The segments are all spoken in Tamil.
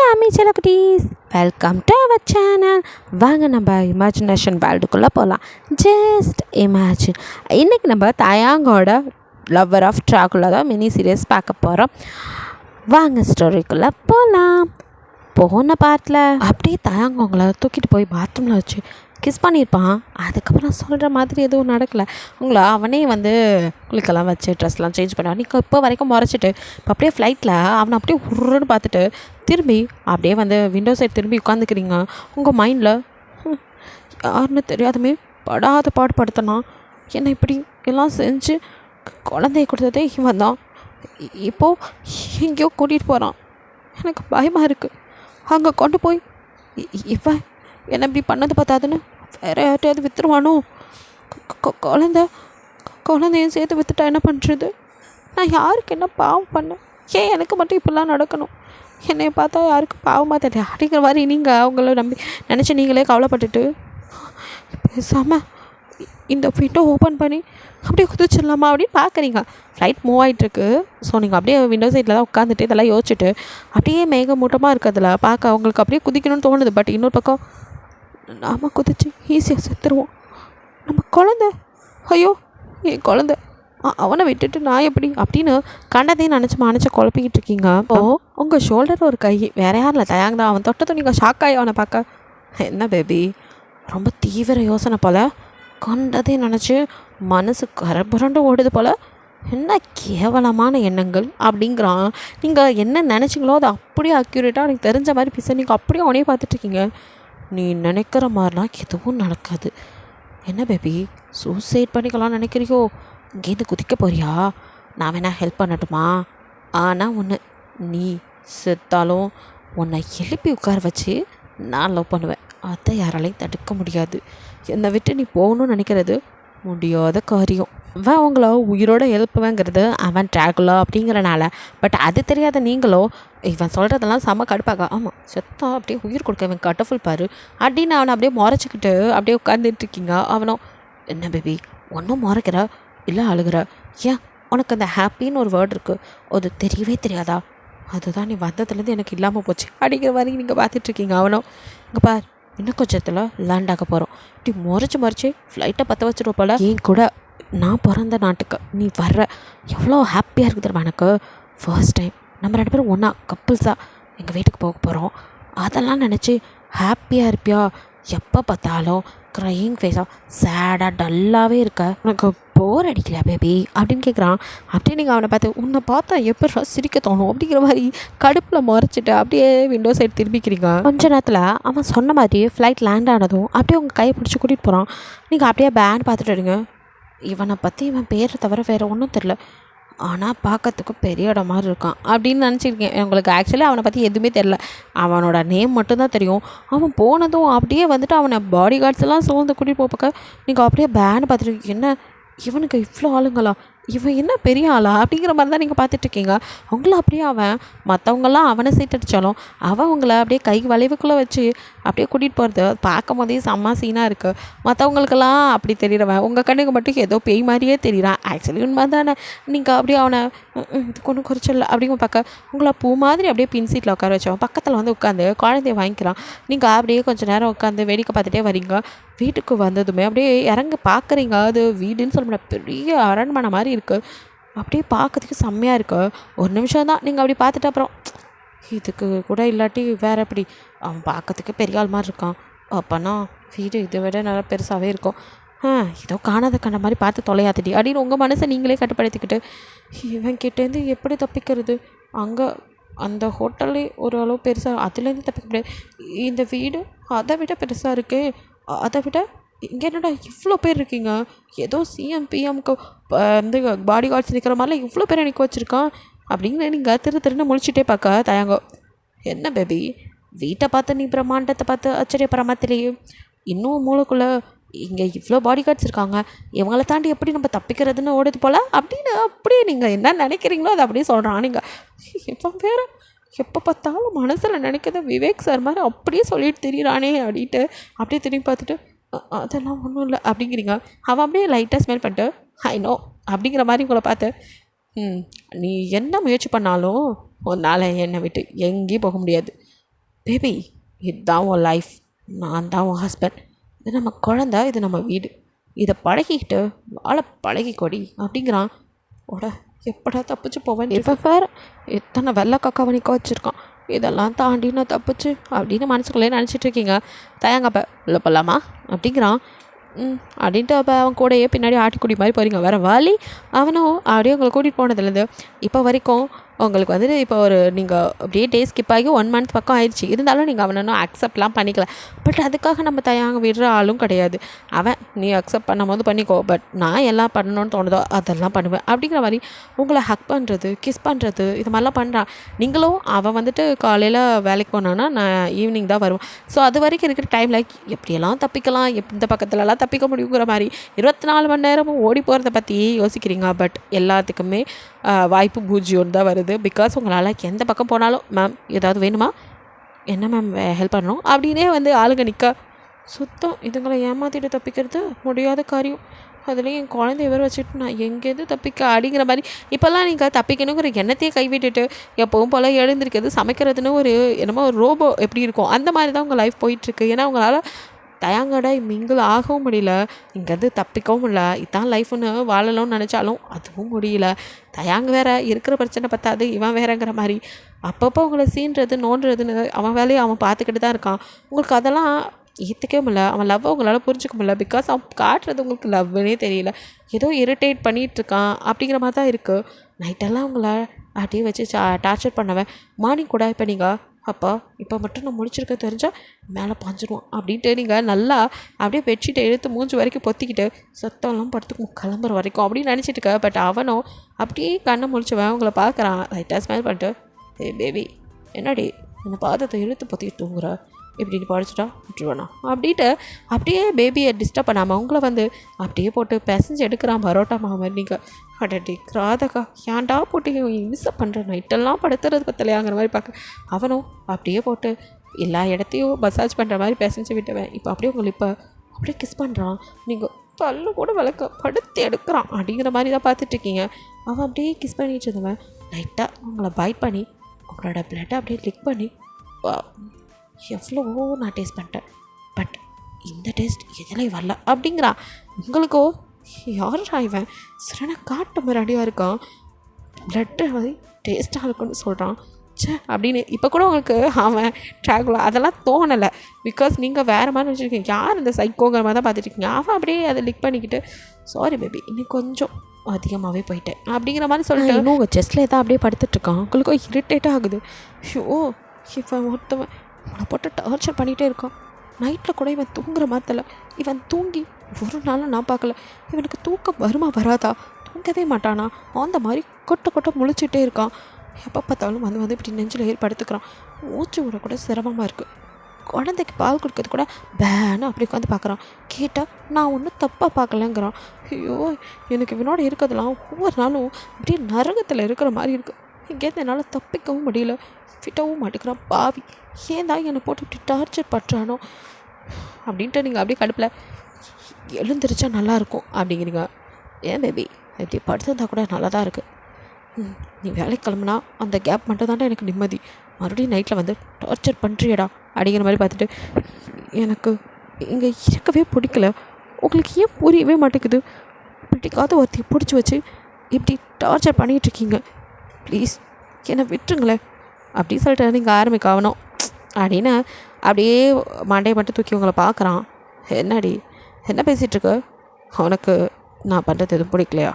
Yami செல்லக்குட்டீஸ், welcome to our channel. வாங்க நம்ம இமேஜினேஷன் வேர்ல்டுக்குள்ளே போகலாம். Just imagine. இன்றைக்கி நம்ம தயாங்கோட லவ்வர் ஆஃப் ட்ராகுலா தான் மினி சீரியஸ் பார்க்க போகிறோம். வாங்க ஸ்டோரிக்குள்ளே போகலாம். போன பாட்டில் அப்படியே தயாங்கவங்களை தூக்கிட்டு போய் பாத்ரூமில் வச்சு கிஸ் பண்ணியிருப்பான். அதுக்கப்புறம் சொல்கிற மாதிரி எதுவும் நடக்கலை. உங்களை அவனே குளிக்கெல்லாம் வச்சு ட்ரெஸ்லாம் சேஞ்ச் பண்ணுவான். நீங்கள் இப்போ வரைக்கும் முறைச்சிட்டு இப்போ அப்படியே ஃப்ளைட்டில் அவனை அப்படியே உருன்னு பார்த்துட்டு திரும்பி அப்படியே விண்டோ சைட் திரும்பி உட்காந்துக்கிறீங்க. உங்கள் மைண்டில் யாருன்னு தெரியாதுமே படாத பாடுபடுத்தினா என்னை இப்படி எல்லாம் செஞ்சு குழந்தைய கொடுத்ததே இவன் தான். இப்போது எங்கேயோ கூட்டிகிட்டு போகிறான். எனக்கு பயமாக இருக்குது. அங்கே கொண்டு போய் இவன் என்ன இப்படி பண்ணது பார்த்தாதுன்னு வேறு யார்ட்டையாவது விற்றுருவானோ? குழந்தையும் சேர்த்து விற்றுட்டா என்ன பண்ணுறது? நான் யாருக்கு என்ன பாவம் பண்ணேன்? ஏன் எனக்கு மட்டும் இப்படிலாம் நடக்கணும்? என்னை பார்த்தா யாருக்கு பாவமாக தெரியல அப்படிங்கிற மாதிரி நீங்கள் அவங்கள நம்பி நினச்சி நீங்களே கவலைப்பட்டுட்டு பேசாமல் இந்த விண்டோ ஓப்பன் பண்ணி அப்படியே குதிச்சிடலாமா அப்படின்னு பார்க்குறீங்க. ஃப்ளைட் மூவ் ஆகிட்டுருக்கு. ஸோ நீங்கள் அப்படியே விண்டோ சைடில் தான் உட்காந்துட்டு இதெல்லாம் யோசிச்சுட்டு அப்படியே மேகமூட்டமாக இருக்கிறதுல பார்க்க அவங்களுக்கு அப்படியே குதிக்கணும்னு தோணுது. பட் இன்னொரு பக்கம் நாம் குதிச்சு ஈஸியாக செத்துருவோம். நம்ம குழந்த, ஐயோ என் குழந்த, அவனை விட்டுட்டு நான் எப்படி அப்படின்னு கண்டதையும் நினச்சி குழப்பிக்கிட்டு இருக்கீங்க. அப்போது உங்கள் ஷோல்டர் ஒரு கை வேற யாரும் இல்லை, தயாங்க தான். அவன் தொட்டதும் நீங்கள் ஷாக் ஆகி அவனை பார்க்க, என்ன பேபி ரொம்ப தீவிர யோசனை போல், கண்டதையும் நினச்சி மனசு கரபுரண்டு ஓடுது போல், என்ன கேவலமான எண்ணங்கள் அப்படிங்கிறான். நீங்கள் என்ன நினச்சிங்களோ அதை அப்படியே அக்யூரேட்டாக எனக்கு தெரிஞ்ச மாதிரி பேச நீங்கள் அப்படியே அவனே பார்த்துட்ருக்கீங்க. நீ நினைக்கிற மாதிரிலாம் எதுவும் நடக்காது. என்ன பேபி சூசைட் பண்ணிக்கலாம் நினைக்கிறியோ? இங்கேருந்து குதிக்க போறியா? நான் வேணா ஹெல்ப் பண்ணட்டுமா? ஆனால் ஒன்று, நீ செத்தாலும் உன்னை எழுப்பி உட்கார வச்சு நான் லவ் பண்ணுவேன். அதை யாராலையும் தடுக்க முடியாது. என்னை விட்டு நீ போகணும்னு நினைக்கிறது முடியாத காரியம். அவன் அவங்கள உயிரோடு எழுப்புவேங்கிறது அவன் ட்ராகுலா அப்படிங்கிறனால. பட் அது தெரியாத நீங்களோ இவன் சொல்கிறதெல்லாம் செம்ம கடுப்பாக, ஆமாம் செத்தா அப்படியே உயிர் கொடுக்க இவன் கட்டஃபுல் பாரு அப்படின்னு அவனை அப்படியே முறைச்சிக்கிட்டு அப்படியே உட்காந்துட்ருக்கீங்க. அவனும், என்ன பேபி ஒன்றும் முறைக்கிற இல்லை அழுகிற? ஏன் உனக்கு அந்த ஹாப்பின்னு ஒரு வேர்டு இருக்குது, அது தெரியவே தெரியாதா? அதுதான் நீ வந்ததுலேருந்து எனக்கு இல்லாமல் போச்சு அப்படிங்கிற மாதிரி நீங்கள் பார்த்துட்ருக்கீங்க. அவனும், இங்கே பார் இன்னும் கொஞ்சத்தில் லேண்ட் ஆக போகிறோம். இப்படி முறைச்சி ஃப்ளைட்டை பற்ற வச்சுருவோம் போல். ஏன் கூட நான் பிறந்த நாட்டுக்கு நீ வர்ற எவ்வளோ ஹாப்பியாக இருக்குது தெரியுமா எனக்கு. ஃபர்ஸ்ட் டைம் நம்ம 2 பேரும் ஒன்றா கப்புள்ஸாக எங்கள் வீட்டுக்கு போக போகிறோம். அதெல்லாம் நினச்சி ஹாப்பியாக இருப்பியா? எப்போ பார்த்தாலும் க்ரையிங் ஃபேஸாக சேடாக டல்லாகவே இருக்க, உனக்கு போர் அடிக்கலையா பேபி அப்படின்னு கேட்குறான். அப்படியே நீங்கள் அவனை பார்த்து, உன்னை பார்த்தா எப்படி சிரிக்க தோணும் அப்படிங்கிற மாதிரி கடுப்பில் முறைச்சிட்டு அப்படியே விண்டோ சைடு திரும்பிக்கிறீங்க. கொஞ்ச நேரத்தில் அவன் சொன்ன மாதிரி ஃப்ளைட் லேண்ட் ஆனதும் அப்படியே உங்கள் கையை பிடிச்சி கூட்டிகிட்டு போகிறான். நீங்கள் அப்படியே பேன் பார்த்துட்டு இருங்க. இவனை பற்றி இவன் பேரை தவிர வேறு ஒன்றும் தெரில, ஆனால் பார்க்கறதுக்கு பெரிய இடம் மாதிரி இருக்கான் அப்படின்னு நினச்சிருக்கேன். உங்களுக்கு ஆக்சுவலி அவனை பற்றி எதுவுமே தெரில, அவனோட நேம் மட்டும்தான் தெரியும். அவன் போனதும் அப்படியே அவனை பாடி கார்ட்ஸ் எல்லாம் சூழ்ந்து கூட்டிகிட்டு போக நீங்கள் அப்படியே பேன் பார்த்துட்டு, என்ன இவனுக்கு இவ்வளோ ஆளுங்களா, இவன் என்ன பெரிய ஆளா அப்படிங்கிற மாதிரி தான் நீங்கள் பார்த்துட்ருக்கீங்க. அவங்கள அப்படியே அவன் மற்றவங்கெல்லாம் அவனை சீட்டடிச்சாலும் அவன் உங்களை அப்படியே கை வளைவுக்குள்ளே வச்சு அப்படியே கூட்டிகிட்டு போகிறது பார்க்கும் போதே செம்ம சீனாக இருக்குது. மற்றவங்களுக்கெல்லாம் அப்படி தெரிகிறவன் உங்கள் கண்ணுக்கு மட்டும் ஏதோ பேய் மாதிரியே தெரிகிறான். ஆக்சுவலி உண்மை தானே. நீங்கள் அப்படியே அவனை இதுக்கு ஒன்றும் குறைச்சில்ல அப்படிங்க பார்க்க உங்களை பூ மாதிரி அப்படியே பின் சீட்டில் உட்கார வச்சவன் பக்கத்தில் உட்காந்து குழந்தைய வாங்கிக்கிறான். நீங்கள் அப்படியே கொஞ்சம் நேரம் உட்காந்து வேடிக்கை பார்த்துட்டே வரீங்க. வீட்டுக்கு வந்ததுமே அப்படியே இறங்க பார்க்குறீங்க. அது வீடுன்னு சொல்ல முடியாது, பெரிய அரண்மனை மாதிரி இருக்குது. அப்படியே பார்க்கறதுக்கு செம்மையாக இருக்குது. ஒரு நிமிஷம் தான் நீங்கள் அப்படி பார்த்துட்டு அப்புறம் இதுக்கு கூட இல்லாட்டி வேறு எப்படி, அவன் பார்க்கறதுக்கு பெரிய ஆள் மாதிரி இருக்கான், அப்போனா வீடு இதை விட நல்லா பெருசாகவே இருக்கும். ஏதோ காணாத கண்ட மாதிரி பார்த்து தொலையாதடி அப்படின்னு உங்கள் மனசை நீங்களே கட்டுப்படுத்திக்கிட்டு இவன் கிட்டேருந்து எப்படி தப்பிக்கிறது? அங்கே அந்த ஹோட்டல்லே ஒரு அளவு பெருசாக, அதுலேருந்து தப்பிக்க முடியாது. இந்த வீடு அதை விட பெருசாக இருக்கே, அதை விட இங்கே என்னடா இவ்வளோ பேர் இருக்கீங்க, ஏதோ சிஎம் பிஎம்க்கு பாடி கார்ட்ஸ் நிற்கிற மாதிரிலாம் இவ்வளோ பேர் நிற்க வச்சுருக்கான் அப்படின்னு நீங்கள் திருன்னு முழிச்சிட்டே பார்க்க தயாங்கோ. என்ன பேபி வீட்டை பார்த்து நீ பிரம்மாண்டத்தை பார்த்து ஆச்சரியப்படுற மாதிரி இன்னும் மூளைக்குள்ளே இங்கே இவ்வளோ பாடி கார்ட்ஸ் இருக்காங்க, இவங்கள தாண்டி எப்படி நம்ம தப்பிக்கிறதுன்னு ஓடுது போல் அப்படின்னு அப்படியே நீங்கள் என்ன நினைக்கிறீங்களோ அதை அப்படியே சொல்கிறான். நீங்கள் இப்போ வேறு எப்போ பார்த்தாலும் மனசில் நினைக்கிறத விவேக் சார் மாதிரி அப்படியே சொல்லிட்டு திரியிறானே அப்படின்ட்டு அப்படியே திரும்பி பார்த்துட்டு, அதெல்லாம் ஒன்றும் இல்லை அப்படிங்கிறீங்க. அவன் அப்படியே லைட்டாக ஸ்மெல் பண்ணிட்டு, ஐ நோ அப்படிங்கிற மாதிரி உங்களை பார்த்து, நீ என்ன முயற்சி பண்ணாலும் உன்னால் என்னை விட்டு எங்கேயும் போக முடியாது. பேபி இதுதான் உன் லைஃப், நான் தான் உன் ஹஸ்பண்ட், இது நம்ம குழந்த, இது நம்ம வீடு, இதை பழகிக்கிட்டு வாழ பழகிக்கொடி அப்படிங்கிறான். ஓட எப்படா தப்பிச்சு போவேன். இப்போ வேறு எத்தனை வெள்ளை கக்காவை நிற்க வச்சுருக்கான், இதெல்லாம் தாண்டி நான் தப்பிச்சு அப்படின்னு மனசுக்குள்ளே நினச்சிட்ருக்கீங்க. தயங்கப்ப உள்ள போகலாமா அப்படிங்கிறான். அப்படின்ட்டு அப்போ அவன் கூடயே பின்னாடி ஆட்டிக்குடி மாதிரி போகிறீங்க. வேறு வழி அவனும் அப்படியே உங்களை கூட்டிகிட்டு போனதுலேருந்து இப்போ வரைக்கும் உங்களுக்கு வந்துட்டு இப்போ ஒரு நீங்கள் அப்படியே டே ஸ்கிப் ஆகி 1 மந்த் பக்கம் ஆயிடுச்சு. இருந்தாலும் நீங்கள் அவனை இன்னும் அக்செப்ட்லாம் பண்ணிக்கல. பட் அதுக்காக நம்ம தயாங்க விடுற ஆளும் கிடையாது. அவன் நீ அக்செப்ட் பண்ணும்போது பண்ணிக்கோ, பட் நான் எல்லாம் பண்ணணும்னு தோணுதோ அதெல்லாம் பண்ணுவேன் அப்படிங்கிற மாதிரி உங்களை ஹக் பண்ணுறது, கிஸ் பண்ணுறது, இது மாதிரிலாம் பண்ணுறான். நீங்களும் அவன் வந்துட்டு காலையில் வேலைக்கு போனான்னா நான் ஈவினிங் தான் வருவேன். ஸோ அது வரைக்கும் இருக்கிற டைமில் எப்படியெல்லாம் தப்பிக்கலாம், இந்த பக்கத்துலலாம் தப்பிக்க முடியுங்கிற மாதிரி 24 மணி நேரமும் ஓடி போகிறத பற்றி யோசிக்கிறீங்க. பட் எல்லாத்துக்குமே வாய்ப்பு 0 தான் வருது. பிகாஸ் உங்களால் எந்த பக்கம் போனாலும் மேம் ஏதாவது வேணுமா, என்ன மேம் ஹெல்ப் பண்ணணும் அப்படின்னே வந்து ஆளுங்க நிற்க சுத்தம். இதுங்களை ஏமாற்றிட்டு தப்பிக்கிறது முடியாத காரியம். அதுலேயும் என் குழந்தைய வேறு வச்சுட்டு நான் எங்கேருந்து தப்பிக்க அப்படிங்கிற மாதிரி இப்போல்லாம் நீங்கள் தப்பிக்கணுங்கிற எண்ணத்தையே கைவிட்டுட்டு எப்பவும் போல் எழுந்திருக்கிறது, சமைக்கிறதுன்னு ஒரு என்னமோ ஒரு ரோபோ எப்படி இருக்கும் அந்த மாதிரி தான் உங்கள் லைஃப் போயிட்டுருக்கு. ஏன்னா உங்களால் தயாங்கடை மிங்கிள் ஆகவும் முடியல, இங்கேருந்து தப்பிக்கவும் இல்லை. இதுதான் லைஃப்னு வாழணும்னு நினச்சாலும் அதுவும் முடியல. தயாங்க வேற இருக்கிற பிரச்சனை பத்தாது இவன் வேறங்கிற மாதிரி அப்பப்போ உங்களை சீன்றது நோண்டுறதுன்னு அவன் வேலையை அவன் பார்த்துக்கிட்டு தான் இருக்கான். உங்களுக்கு அதெல்லாம் ஏற்றுக்கவே முடியல. அவன் லவ்வை உங்களால் புரிஞ்சிக்க முடியல. பிகாஸ் அவன் காட்டுறது உங்களுக்கு லவ்னே தெரியல, ஏதோ இரிட்டேட் பண்ணிகிட்ருக்கான் அப்படிங்கிற மாதிரி தான் இருக்குது. நைட்டெல்லாம் உங்களை அப்படியே வச்சு டார்ச்சர் பண்ணவன் மார்னிங் கூட இப்போ நீங்கள் அப்பா இப்போ மட்டும் நான் முடிச்சிருக்க தெரிஞ்சால் மேலே பாஞ்சிடுவான் அப்படின்ட்டு நீங்கள் நல்லா அப்படியே பெட்ஷீட்டை இழுத்து மூஞ்சி வரைக்கும் பொத்திக்கிட்டு சத்தம்லாம் படுத்துக்கும் கிளம்புற வரைக்கும் அப்படின்னு நினச்சிட்டு இருக்க. பட் அவனும் அப்படியே கண்ணை முடிச்சவன் உங்களை பார்க்குறான். லைட்டாக ஸ்மைல் பண்ணிட்டு பேபி என்னடி என்னை பாதத்தை இழுத்து பொத்திக்கிட்டு தூங்குற, இப்படி படிச்சுட்டா விட்டுருவானா அப்படின்ட்டு அப்படியே பேபியை டிஸ்டர்ப் பண்ணாமல் உங்களை வந்து அப்படியே போட்டு பிசைஞ்சு எடுக்கிறான் பரோட்டா மாவு மாதிரி. நீங்கள் அடடி கிராதக்கா ஏன்டா போட்டு மிஸ்ஸப் பண்ணுற, நைட்டெல்லாம் படுத்துறது பத்தலையாங்கிற மாதிரி பார்க்க அவனும் அப்படியே போட்டு எல்லா இடத்தையும் மசாஜ் பண்ணுற மாதிரி பிசைஞ்சு விட்டுவேன். இப்போ அப்படியே உங்களை இப்போ அப்படியே கிஸ் பண்ணுறான். நீங்கள் பல்லு கூட விளக்க படுத்து எடுக்கிறான் அப்படிங்கிற மாதிரி தான் பார்த்துட்ருக்கீங்க. அவன் அப்படியே கிஸ் பண்ணிட்டு இருந்தவன் லைட்டாக உங்களை பைட் பண்ணி உங்களோட பிளட்டை அப்படியே லிக் பண்ணி எவ்வளவோ நான் டேஸ்ட் பண்ணிட்டேன், பட் இந்த டேஸ்ட் எதுலேயும் வரல அப்படிங்கிறான். உங்களுக்கோ யாரா இவன் சரண காட்டு மாதிரி அடியாக இருக்கான், பிளட்டு வந்து டேஸ்ட்டாக இருக்குன்னு சொல்கிறான் சே அப்படின்னு. இப்போ கூட உங்களுக்கு அவன் ட்ராகுலா அதெல்லாம் தோணலை. பிகாஸ் நீங்கள் வேறு மாதிரி வச்சுருக்கீங்க, யார் இந்த சைக்கோங்கிற மாதிரி தான் பார்த்துட்ருக்கீங்க. அவன் அப்படியே அதை லிக் பண்ணிக்கிட்டு சாரி பேபி இன்னைக்கு கொஞ்சம் அதிகமாகவே போயிட்டேன் அப்படிங்கிற மாதிரி சொல்லிட்டு இன்னும் உங்கள் செஸ்ட்டில் தான் அப்படியே படுத்துட்ருக்கான். உங்களுக்கும் இரிட்டேட்டாக ஆகுது. ஷோ இவன் ஒருத்தவன் அவனை போட்டு டார்ச்சர் பண்ணிகிட்டே இருக்கான். நைட்டில் கூட இவன் தூங்குற மாதிரி இவன் தூங்கி ஒரு நாளும் நான் பார்க்கல. இவனுக்கு தூக்கம் வருமா வராதா, தூங்கவே மாட்டானா, அந்த மாதிரி கொட்ட முழிச்சிட்டே இருக்கான். எப்போ பார்த்தாலும் வந்து இப்படி நெஞ்சில் ஏற்படுத்துக்கிறான். மூச்சு விட கூட சிரமமாக இருக்குது. குழந்தைக்கு பால் கொடுக்கறது கூட பேன்னு அப்படி உட்காந்து பார்க்குறான். கேட்டால் நான் ஒன்றும் தப்பாக பார்க்கலங்கிறான். ஐயோ எனக்கு இவனோட இருக்கிறதுலாம் ஒவ்வொரு நாளும் அப்படியே நரகத்தில் இருக்கிற மாதிரி இருக்குது. இங்கேருந்து என்னால் தப்பிக்கவும் முடியல, ஃபிட்டவும் மாட்டேங்கிறான் பாவி. ஏன் தான் என்னை போட்டு இப்படி டார்ச்சர் பண்ணுறானோ அப்படின்ட்டு நீங்கள் அப்படியே கடுப்பில் எழுந்திரிச்சா நல்லாயிருக்கும் அப்படிங்கிறீங்க. ஏன் பேபி இப்படி படுத்திருந்தா கூட நல்லா தான் இருக்குது. நீ வேலைக்கு கிளம்புனா அந்த கேப் மட்டும் தாண்டா எனக்கு நிம்மதி, மறுபடியும் நைட்டில் வந்து டார்ச்சர் பண்ணுறியடா அப்படிங்கிற மாதிரி பார்த்துட்டு எனக்கு இங்கே இருக்கவே பிடிக்கல. உங்களுக்கு ஏன் புரியவே மாட்டேங்குது, பிடிக்காத ஒருத்தையை பிடிச்சி வச்சு இப்படி டார்ச்சர் பண்ணிகிட்ருக்கீங்க, ப்ளீஸ் என்னை விட்டுருங்களேன் அப்படின்னு சொல்லிட்டு நீங்கள் ஆரம்பிக்க ஆகணும் அப்படின்னு அப்படியே மண்டையை மட்டும் தூக்கி உங்களை பார்க்குறான். என்னடி என்ன பேசிகிட்ருக்க, உனக்கு நான் பண்ணுறது எதுவும் பிடிக்கலையா?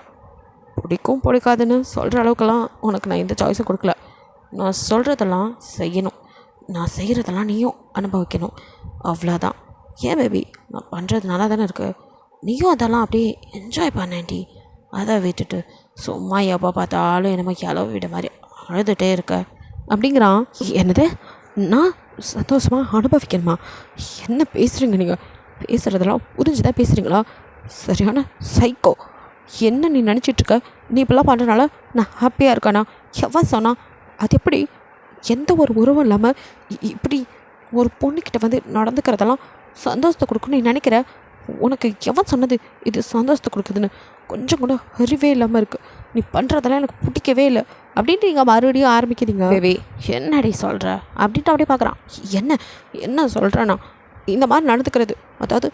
பிடிக்கும் பிடிக்காதுன்னு சொல்கிற அளவுக்கெல்லாம் உனக்கு நான் எந்த சாய்ஸும் கொடுக்கல. நான் சொல்கிறதெல்லாம் செய்யணும், நான் செய்கிறதெல்லாம் நீயும் அனுபவிக்கணும், அவ்வளோதான். ஏன் பேபி நான் பண்ணுறது நல்லா தானே இருக்குது, நீயும் அதெல்லாம் அப்படியே என்ஜாய் பண்ணேன்டி. அதை விட்டுட்டு சும்மா எப்போ பார்த்தாலும் என்னமோ இளவு விட மாதிரி அழுதுகிட்டே இருக்க அப்படிங்கிறான். என்னது நான் சந்தோஷமாக அனுபவிக்கணுமா? என்ன பேசுகிறீங்க நீங்கள்? பேசுகிறதெல்லாம் புரிஞ்சு தான் பேசுகிறீங்களா? சரியான சைக்கோ. என்ன நீ நினச்சிட்ருக்க? நீ இப்படிலாம் பண்ணுறனால நான் ஹாப்பியாக இருக்கானா? எவன் சொன்னா? அது எப்படி எந்த ஒரு உறவும் இல்லாமல் இப்படி ஒரு பொண்ணுக்கிட்ட வந்து நடந்துக்கிறதெல்லாம் சந்தோஷத்தை கொடுக்கணும்னு நீ நினைக்கிற? உனக்கு எவன் சொன்னது இது சந்தோஷத்தை கொடுக்குதுன்னு? கொஞ்சம் கூட அறிவே இல்லாமல் இருக்குது. நீ பண்ணுறதெல்லாம் எனக்கு பிடிக்கவே இல்லை அப்படின்ட்டு நீங்கள் மறுபடியும் ஆரம்பிக்கிறீங்க. பேபி என்னடி சொல்கிற அப்படின்ட்டு அப்படியே பார்க்குறான். என்ன என்ன சொல்கிறேன்னா, இந்த மாதிரி நடந்துக்கிறது, அதாவது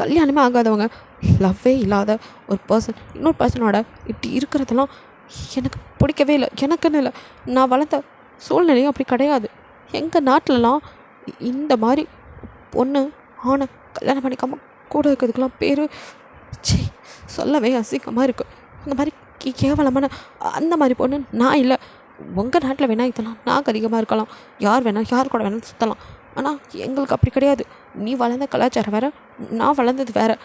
கல்யாணமே ஆகாதவங்க, லவ்வே இல்லாத ஒரு பர்சன் இன்னொரு பர்சனோட இப்படி இருக்கிறதெல்லாம் எனக்கு பிடிக்கவே இல்லை. எனக்குன்னு இல்லை, நான் வளர்ந்த சூழ்நிலையும் அப்படி கிடையாது. எங்கள் நாட்டிலலாம் இந்த மாதிரி பொண்ணு ஆனை கல்யாணம் பண்ணிக்காமல் கூட இருக்கிறதுக்கெலாம் பேர் சே சொல்லவே அசிங்கமாக இருக்குது. அந்த மாதிரி கேவலமான அந்த மாதிரி பொண்ணு நான் இல்லை. உங்கள் நாட்டில் வேணால் இதெல்லாம் நாகரிகமாக இருக்கலாம், யார் வேணால் யார் கூட வேணாலும் சுற்றலாம். ஆனால் எங்களுக்கு அப்படி கிடையாது. நீ வளர்ந்த கலாச்சாரம் வேறு, நான் வளர்ந்தது வேறு.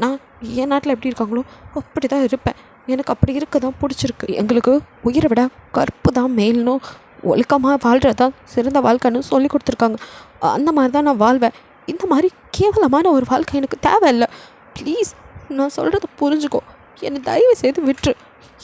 நான் என் நாட்டில் எப்படி இருக்காங்களோ அப்படி தான் இருப்பேன். எனக்கு அப்படி இருக்க தான் பிடிச்சிருக்கு. எங்களுக்கு உயிரை விட கற்பு தான் மேல்னும் ஒழுக்கமாக வாழ்கிறது தான் சிறந்த வாழ்க்கைன்னு சொல்லி கொடுத்துருக்காங்க. அந்த மாதிரி தான் நான் வாழ்வேன். இந்த மாதிரி கேவலமான ஒரு வாழ்க்கை எனக்கு தேவையில்லை. ப்ளீஸ் நான் சொல்கிறத புரிஞ்சுக்கோ. என்னை தயவு செய்து விட்டுரு.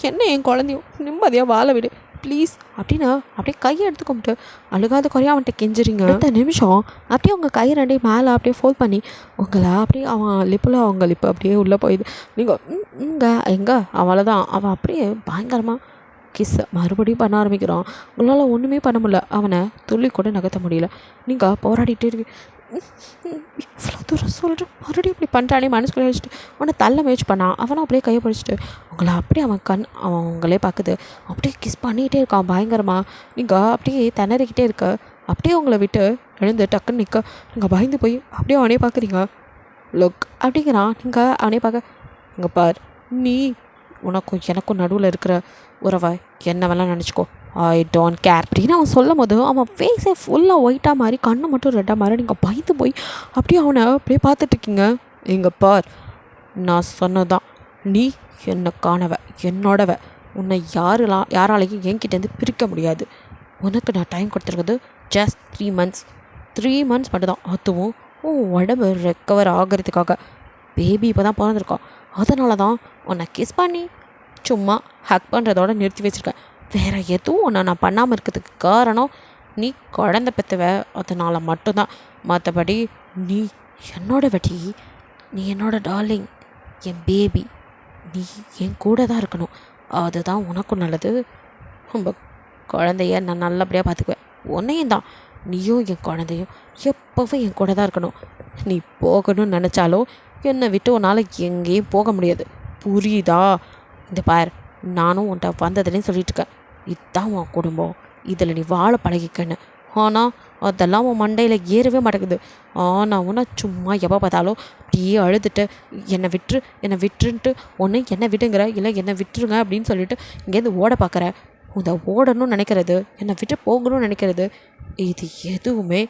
என்ன என் குழந்தையும் நிம்மதியாக வாழ விடு ப்ளீஸ் அப்படின்னு அப்படியே கையை எடுத்து கும்பிட்டு அழுகாத குறையா அவன்கிட்ட கெஞ்சுறீங்க. அடுத்த நிமிஷம் அப்படியே உங்கள் கை ரெண்டையும் மேலே அப்படியே ஃபோல்ட் பண்ணி உங்களை அப்படியே அவன் லிப்பில் அவங்க லிப்பு அப்படியே உள்ளே போயிடுது. நீங்கள் எங்கே அவ்வளோதான். அவன் அப்படியே பயங்கரமாக கிஸ் மறுபடியும் பண்ண ஆரம்பிக்கிறான். உங்களால் ஒன்றுமே பண்ண முடியல. அவனை துள்ளி கூட நகர்த்த முடியல. நீங்கள் போராடிட்டே இருக்கு. இவ்வளோ தூரம் சொல்கிறேன், மறுபடியும் இப்படி பண்ணுறானே மனசுக்குள்ளே வச்சுட்டு அவனை தள்ள முயற்சி பண்ணான். அவனும் அப்படியே கையை பிடிச்சிட்டு உங்களை அப்படியே அவன் உங்களே பார்க்குது. அப்படியே கிஸ் பண்ணிக்கிட்டே இருக்கான் பயங்கரமாக. நீங்கள் அப்படியே திணறிக்கிட்டே இருக்க. அப்படியே உங்களை விட்டு எழுந்து டக்குன்னு நிற்க நீங்கள் பயந்து போய் அப்படியே அவனே பார்க்குறீங்க. லுக் அப்படிங்கிறான். நீங்கள் அவனே பார்க்க இங்கே பார், நீ உனக்கும் எனக்கும் நடுவில் இருக்கிற உறவை என்ன வேணாம் நினச்சிக்கோ, ஐ டோன்ட் கேர் அப்படின்னு அவன் சொல்லும் போது அவன் ஃபேஸே ஃபுல்லாக ஒயிட்டாக மாதிரி கண்ணு மட்டும் ரெட்டாக மாதிரி நீங்கள் பயந்து போய் அப்படியே அவனை அப்படியே பார்த்துட்ருக்கீங்க. இங்கே பார், நான் சொன்னதான், நீ என்னை காணவ என்னோடவ. உன்னை யாராலையும் என்கிட்டேருந்து பிரிக்க முடியாது. உனக்கு நான் டைம் கொடுத்துருக்குது ஜஸ்ட் 3 months. 3 months மட்டும்தான். அதுவும் உடம்பு ரெக்கவர் ஆகிறதுக்காக. பேபி இப்போ தான் பிறந்திருக்கான். அதனால தான் உன்னை கிஸ் பண்ணி சும்மா ஹக் பண்ணுறதோட நிறுத்தி வச்சுருக்கேன். வேறு எதுவும் ஒன்று நான் பண்ணாமல் இருக்கிறதுக்கு காரணம் நீ குழந்த பெற்றுவ, அதனால் மட்டும்தான். மற்றபடி நீ என்னோட வட்டி, நீ என்னோட டார்லிங், என் பேபி, நீ என் கூட தான் இருக்கணும். அதுதான் உனக்கும் நல்லது. ரொம்ப குழந்தைய நான் நல்லபடியாக பார்த்துக்குவேன். உன்னையும் தான், நீயும் என் குழந்தையும் எப்போவும் என் கூட தான் இருக்கணும். நீ போகணும்னு நினச்சாலும் என்னை விட்டு உன்னால் எங்கேயும் போக முடியாது. புரியுதா? இந்த பார், நானும் உன்ட்ட வந்ததுலேன்னு சொல்லிட்டுருக்கேன். இதுதான் உன் குடும்பம், இதில் நீ வாழ பழகிக்கன்னு. ஆனால் அதெல்லாம் உன் மண்டையில் ஏறவே மாட்டேங்குது. ஆனால் உன்னை சும்மா எப்போ பார்த்தாலும் அப்படியே அழுதுட்டு என்னை விட்டுன்ட்டு ஒன்று என்னை விடுங்கிற, இல்லை என்னை விட்டுருங்க அப்படின்னு சொல்லிட்டு இங்கேருந்து ஓட பார்க்குற. இந்த ஓடணும்னு நினைக்கிறது, என்னை விட்டு போகணும்னு நினைக்கிறது, இது எதுவுமே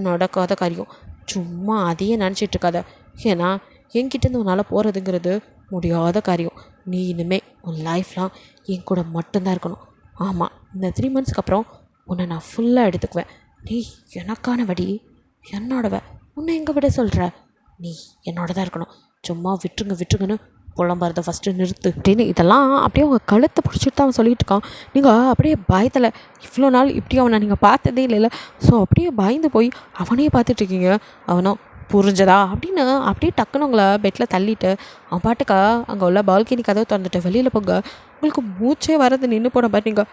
நடக்காத காரியம். சும்மா அதையே நினச்சிட்ருக்காத. ஏன்னா என்கிட்டேருந்து உன்னால் போகிறதுங்கிறது முடியாத காரியம். நீ இனிமேல் உன் லைஃப்லாம் என் கூட மட்டும்தான் இருக்கணும். ஆமாம், இந்த 3 monthsக்கு அப்புறம் உன்னை நான் ஃபுல்லாக எடுத்துக்குவேன். நீ எனக்கான வடி, என்னோடவ. உன்னை எங்கே விட சொல்கிற? நீ என்னோட தான் இருக்கணும். சும்மா விட்டுருங்கன்னு புலம்புறத ஃபஸ்ட்டு நிறுத்து அப்படின்னு இதெல்லாம் அப்படியே உங்கள் கழுத்தை பிடிச்சிட்டு தான் அவன் சொல்லிகிட்டு இருக்கான். நீங்கள் அப்படியே பயத்தில் இவ்வளோ நாள் இப்படி அவனை நீங்கள் பார்த்ததே இல்லைல்ல. ஸோ அப்படியே பயந்து போய் அவனையே பார்த்துட்ருக்கீங்க. அவனும் புரிஞ்சதா அப்படின்னு அப்படியே டக்குன்னு உங்களை பெட்டில் தள்ளிட்டு அவன் பாட்டுக்கா அங்கே உள்ள பால்கனி கதவை திறந்துட்டு வெளியில் போங்க. உங்களுக்கு மூச்சே வரது நின்று போன பாரு. நீங்கள்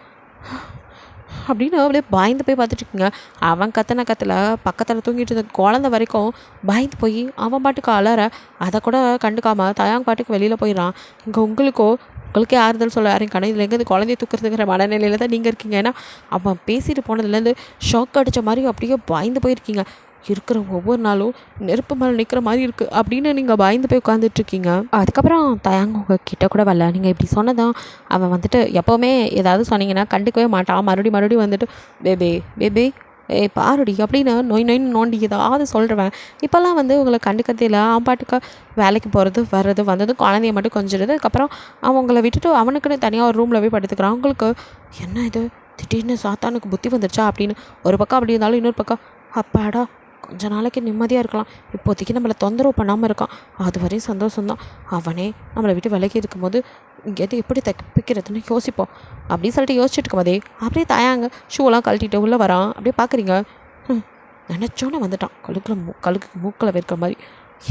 அப்படின்னு அப்படியே பயந்து போய் பார்த்துட்ருக்கீங்க. அவன் கத்தில் பக்கத்தில் தூங்கிட்டு இருந்த குழந்த வரைக்கும் பயந்து போய் அவன் பாட்டுக்கு அலற அதை கூட கண்டுக்காமல் தயாங்க பாட்டுக்கு வெளியில் போயிடறான். இங்கே உங்களுக்கே ஆறுதல் சொல்ல யாரையும் கடையில் எங்கேருந்து குழந்தைய தூக்கிறதுங்கிற மனநிலையில் தான் நீங்கள் இருக்கீங்க. ஏன்னா அவன் பேசிட்டு போனதுலேருந்து ஷாக் அடித்த மாதிரி அப்படியே பயந்து போயிருக்கீங்க. இருக்கிற ஒவ்வொரு நாளும் நெருப்பு மேலே நிற்கிற மாதிரி இருக்குது அப்படின்னு நீங்கள் பயந்து போய் உட்காந்துட்ருக்கீங்க. அதுக்கப்புறம் தயாங்க உங்கள் கிட்ட கூட வரல. நீங்கள் இப்படி சொன்னதான் அவன் வந்துட்டு எப்போவுமே ஏதாவது சொன்னீங்கன்னா கண்டுக்கவே மாட்டான். மறுபடியும் வந்துட்டு பேபே பாருடி அப்படின்னு நோயின்னு நோண்டி ஏதாவது சொல்கிறவன் இப்போல்லாம் உங்களை கண்டுக்கிறதே இல்லை. அவன் பாட்டுக்கு வேலைக்கு போகிறது வர்றது வந்தது குழந்தைய மட்டும் கொஞ்சிடுது. அதுக்கப்புறம் அவன் உங்களை விட்டுட்டு அவனுக்குன்னு தனியாக ஒரு ரூமில் போய் படுத்துக்கிறான். அவங்களுக்கு என்ன இது திடீர்னு சாத்தானுக்கு புத்தி வந்துருச்சா அப்படின்னு ஒரு பக்கம் அப்படி இருந்தாலும் இன்னொரு பக்கம் அப்பாடா கொஞ்ச நாளைக்கு நிம்மதியாக இருக்கலாம், இப்போதைக்கு நம்மளை தொந்தரவு பண்ணாமல் இருக்கான், அது வரையும் சந்தோஷம்தான். அவனே நம்மளை விட்டு விலகி இருக்கும்போது இங்கேருந்து எப்படி தப்பிக்கிறதுன்னு யோசிப்போம் அப்படின்னு சொல்லிட்டு யோசிச்சுட்டு இருக்கும் போதே அப்படியே தயாங்க ஷூலாம் கழட்டிட்டு உள்ளே வரான். அப்படியே பார்க்குறீங்க. நினச்சோன்னே வந்துட்டான். கழுக்கு மூக்கில் வைக்கிற மாதிரி.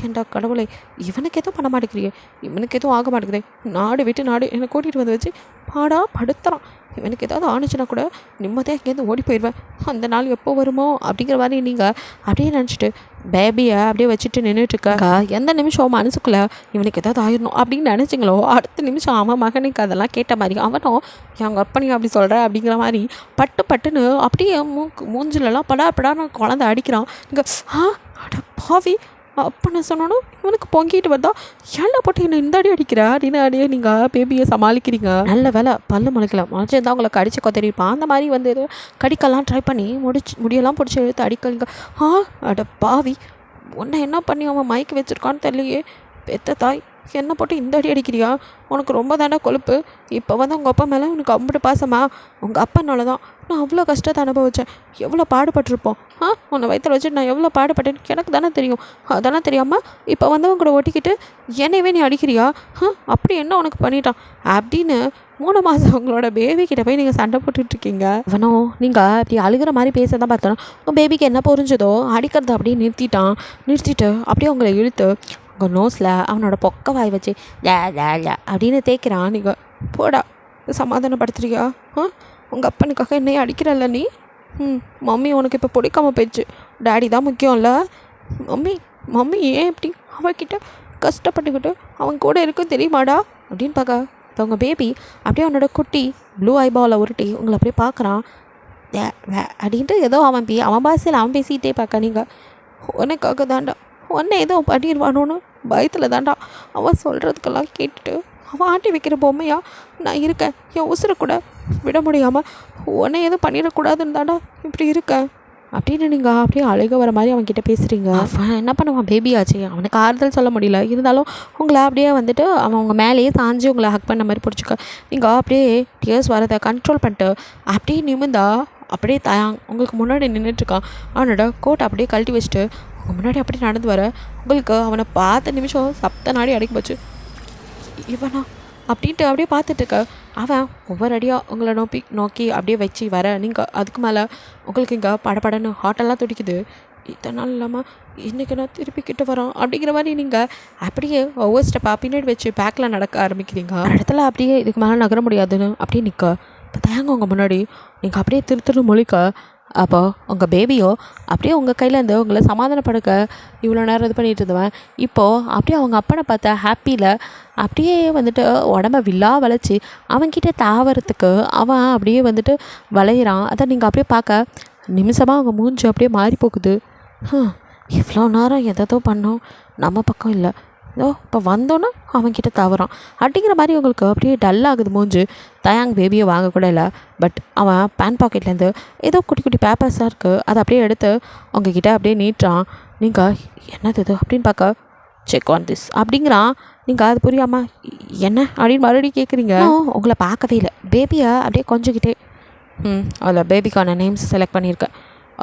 ஏன்டா கடவுளே, இவனுக்கு எதுவும் பண்ண மாட்டேங்கிறீங்க, இவனுக்கு எதுவும் ஆக மாட்டேங்குதே, நாடு விட்டு நாடு என்னை கூட்டிகிட்டு வந்து வச்சு பாடா படுத்துறான். இவனுக்கு ஏதாவது ஆணுச்சுன்னா கூட நிம்மதியாக இங்கேருந்து ஓடி போயிடுவேன். அந்த நாள் எப்போ வருமோ அப்படிங்கிற மாதிரி நீங்கள் அப்படியே நினச்சிட்டு பேபியை அப்படியே வச்சுட்டு நின்றுட்டுருக்கா. எந்த நிமிஷம் மனசுக்குள்ளே இவனுக்கு ஏதாவது ஆயிடணும் அப்படின்னு நினச்சிங்களோ, அடுத்த நிமிஷம் அவன் மகனுக்கு அதெல்லாம் கேட்ட மாதிரி அவனும் எங்கள் அப்பா அப்படி சொல்கிற அப்படிங்கிற மாதிரி பட்டுன்னு அப்படியே மூஞ்சிலெல்லாம் படான்னு குழந்தை அடிக்கிறான். இங்கே அட பாவி அப்போ நான் சொன்னாலும் இவனுக்கு பொங்கிட்டு வந்தா ஏன்டா போட்டு என்ன இந்த அடி அடிக்கிறா அப்படின்னு அடியே நீங்கள் பேபியை சமாளிக்கிறீங்க. நல்ல வேலை பல்லு முளைச்சிருந்தா உங்களை கடிச்சு கொத்தரிப்பான். அந்த மாதிரி வந்து கடிக்கெல்லாம் ட்ரை பண்ணி முடியெல்லாம் பிடிச்சி எழுத்து அடிக்கலிங்க. அட பாவி, உன்னை என்ன பண்ணி அவன் மயக்கி வச்சுருக்கான்னு தெரியலையே. பெத்த தாய், என்ன போட்டு இந்த அடி அடிக்கிறியா? உனக்கு ரொம்ப தானே கொழுப்பு. இப்போ வந்து உங்கள் அப்பா மேலே உனக்கு அம்பிட்டு பாசமா? உங்கள் அப்பனால தான் நான் அவ்வளோ கஷ்டத்தை அனுபவித்தேன். எவ்வளோ பாடுபட்டிருப்போம். உன்னை வயிற்றில் வச்சுட்டு நான் எவ்வளோ பாடுபட்டேன்னு எனக்கு தானே தெரியும். அதெல்லாம் தெரியாமல் இப்போ வந்து கூட ஒட்டிக்கிட்டு என்னையவே நீ அடிக்கிறியா? அப்படி என்ன உனக்கு பண்ணிட்டான் அப்படின்னு 3 மாதம் உங்களோட பேபிக்கிட்ட போய் நீங்கள் சண்டை போட்டுட்ருக்கீங்க. அவனோ நீங்கள் இப்படி அழுகிற மாதிரி பேச தான் பார்த்தோன்னா உங்கள் பேபிக்கு என்ன புரிஞ்சதோ அடிக்கிறத அப்படியே நிறுத்திட்டு அப்படியே உங்களை இழுத்து உங்கள் நோஸில் அவனோட பொக்க வாய் வச்சு லே அப்படின்னு தேய்க்கிறான். நீங்கள் போடா சமாதானப்படுத்துறியா? உங்கள் அப்பனுக்காக என்னையே அடிக்கிறல்ல நீ? மம்மி உனக்கு இப்போ பிடிக்காம போயிடுச்சு, டேடி தான் முக்கியம்ல. மம்மி ஏன் இப்படி அவன்கிட்ட கஷ்டப்பட்டுக்கிட்டு அவன் கூட இருக்கும் தெரியுமாடா அப்படின்னு பார்க்க இப்போ உங்கள் பேபி அப்படியே அவனோட குட்டி ப்ளூ ஐபாவில் உருட்டி உங்களை அப்படியே பார்க்குறான். அப்படின்ட்டு ஏதோ அவன் பாஷையில் அவன் பேசிகிட்டே பார்க்க நீங்கள் உனக்காக தாண்டா உன்னை ஏதோ பண்ணிடுவானோன்னு பயத்தில் தாண்டா அவன் சொல்கிறதுக்கெல்லாம் கேட்டுட்டு அவன் ஆட்டி வைக்கிற பொம்மையா நான் இருக்கேன். என் உசுரை கூட விட முடியாமல் உன்னை எதுவும் பண்ணிடக்கூடாதுன்னு தாண்டா இப்படி இருக்கேன் அப்படின்னு நீங்கள் அப்படியே அழுக வர மாதிரி அவன்கிட்ட பேசுகிறீங்க. அவன் என்ன பண்ணுவான், பேபி ஆச்சு, அவனுக்கு ஆறுதல் சொல்ல முடியல. இருந்தாலும் உங்களை அப்படியே வந்துட்டு அவன் உங்கள் மேலேயே சாஞ்சு உங்களை ஹக் பண்ண மாதிரி பிடிச்சிக்க. நீங்கள் அப்படியே டியர்ஸ் வரதை கண்ட்ரோல் பண்ணிட்டு அப்படியே நிமிந்தா அப்படியே உங்களுக்கு முன்னாடி நின்றுட்டுருக்கான். அவனோட கோட்டை அப்படியே கழட்டி வச்சுட்டு உங்கள் முன்னாடி அப்படியே நடந்து வர உங்களுக்கு அவனை பார்த்த நிமிஷம் சப்த நாடி அடைக்க போச்சு. இவனா அப்படின்ட்டு அப்படியே பார்த்துட்டுருக்க அவன் ஒவ்வொரு அடியாக உங்களை நோக்கி அப்படியே வச்சு வர நீங்கள் அதுக்கு மேலே உங்களுக்கு இங்கே படப்படன்னு ஹாட்டெல்லாம் துடிக்குது. இத்தனை நாள் இல்லாமல் இன்றைக்கி நான் திருப்பி கிட்ட வரோம் அப்படிங்கிற மாதிரி நீங்கள் அப்படியே ஒவ்வொரு ஸ்டெப்பாக பின்னாடி வச்சு பேக்கில் நடக்க ஆரம்பிக்கிறீங்க. இடத்துல அப்படியே இதுக்கு மேலே நகர முடியாதுன்னு அப்படியே நிற்க இப்போ தேங்க உங்கள் முன்னாடி நீங்கள் அப்படியே திரு முழிக்க அப்போ உங்கள் பேபியோ அப்படியே உங்கள் கையிலேருந்து உங்களை சமாதானப்படுக்க இவ்வளோ நேரம் இது பண்ணிகிட்டு இருந்தவன் இப்போது அப்படியே அவங்க அப்பனை பார்த்த ஹாப்பியில் அப்படியே வந்துட்டு உடம்ப வளைச்சி அவன்கிட்ட தாவறதுக்கு அவன் அப்படியே வந்துட்டு வளையிறான். அதை நீங்கள் அப்படியே பார்க்க நிமிஷமாக அவங்க மூஞ்சி அப்படியே மாறி போகுது. இவ்வளோ நேரம் எதோ பண்ணோம், நம்ம பக்கம் இல்லை, இதோ இப்போ வந்தோன்னா அவன்கிட்ட தவறான் அப்படிங்கிற மாதிரி உங்களுக்கு அப்படியே டல்லாகுது மூஞ்சு. தயாங் பேபியை வாங்கக்கூட இல்லை. பட் அவன் பேன் பாக்கெட்லேருந்து ஏதோ குட்டி பேப்பர்ஸாக இருக்குது, அதை அப்படியே எடுத்து உங்ககிட்ட அப்படியே நீட்டுறான். நீங்கள் என்னது இது அப்படின்னு பார்க்க செக் ஆன் திஸ் அப்படிங்கிறான். நீங்கள் அது புரியாமல் என்ன அப்படின்னு மறுபடியும் கேட்குறீங்க. உங்களை பார்க்கவே இல்லை. பேபியை அப்படியே கொஞ்சிக்கிட்டே அதில் பேபிக்கான நேம்ஸ் செலக்ட் பண்ணியிருக்கேன்.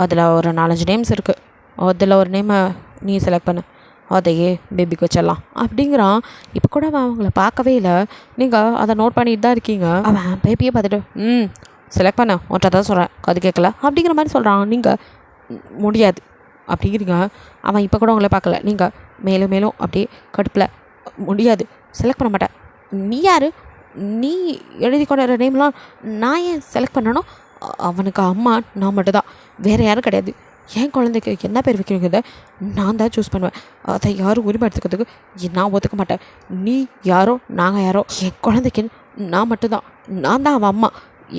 அதில் ஒரு 4-5 நேம்ஸ் இருக்குது. அதில் ஒரு நேமை நீ செலக்ட் பண்ணு, அதையே பேபிக்கு வச்சிடலாம் அப்படிங்கிறான். இப்போ கூட அவன் அவங்கள பார்க்கவே இல்லை. நீங்கள் அதை நோட் பண்ணிட்டு தான் இருக்கீங்க. அவன் பேபியை பார்த்துட்டு செலக்ட் பண்ண ஒன்றை தான் சொல்கிறேன், அது கேட்கல அப்படிங்கிற மாதிரி சொல்கிறான். நீங்கள் முடியாது அப்படிங்கிறீங்க. அவன் இப்போ கூட உங்களை பார்க்கல. நீங்கள் மேலும் அப்படியே கடுப்பில் முடியாது, செலக்ட் பண்ண மாட்டேன். நீ யார்? நீ எழுதி கொண்ட நேம்லாம் நான் ஏன் செலக்ட் பண்ணணும்? அவனுக்கு அம்மா நான் மட்டும்தான், வேறு யாரும் கிடையாது. என் குழந்தைக்கு என்ன பேர் வைக்கிறீங்க நான் தான் சூஸ் பண்ணுவேன். அதை யாரும் உரிமை எடுத்துக்கிறதுக்கு நான் ஒத்துக்க மாட்டேன். நீ யாரோ நாங்கள் யாரோ, என் குழந்தைக்கு நான் மட்டும்தான், நான் தான் அவன் அம்மா.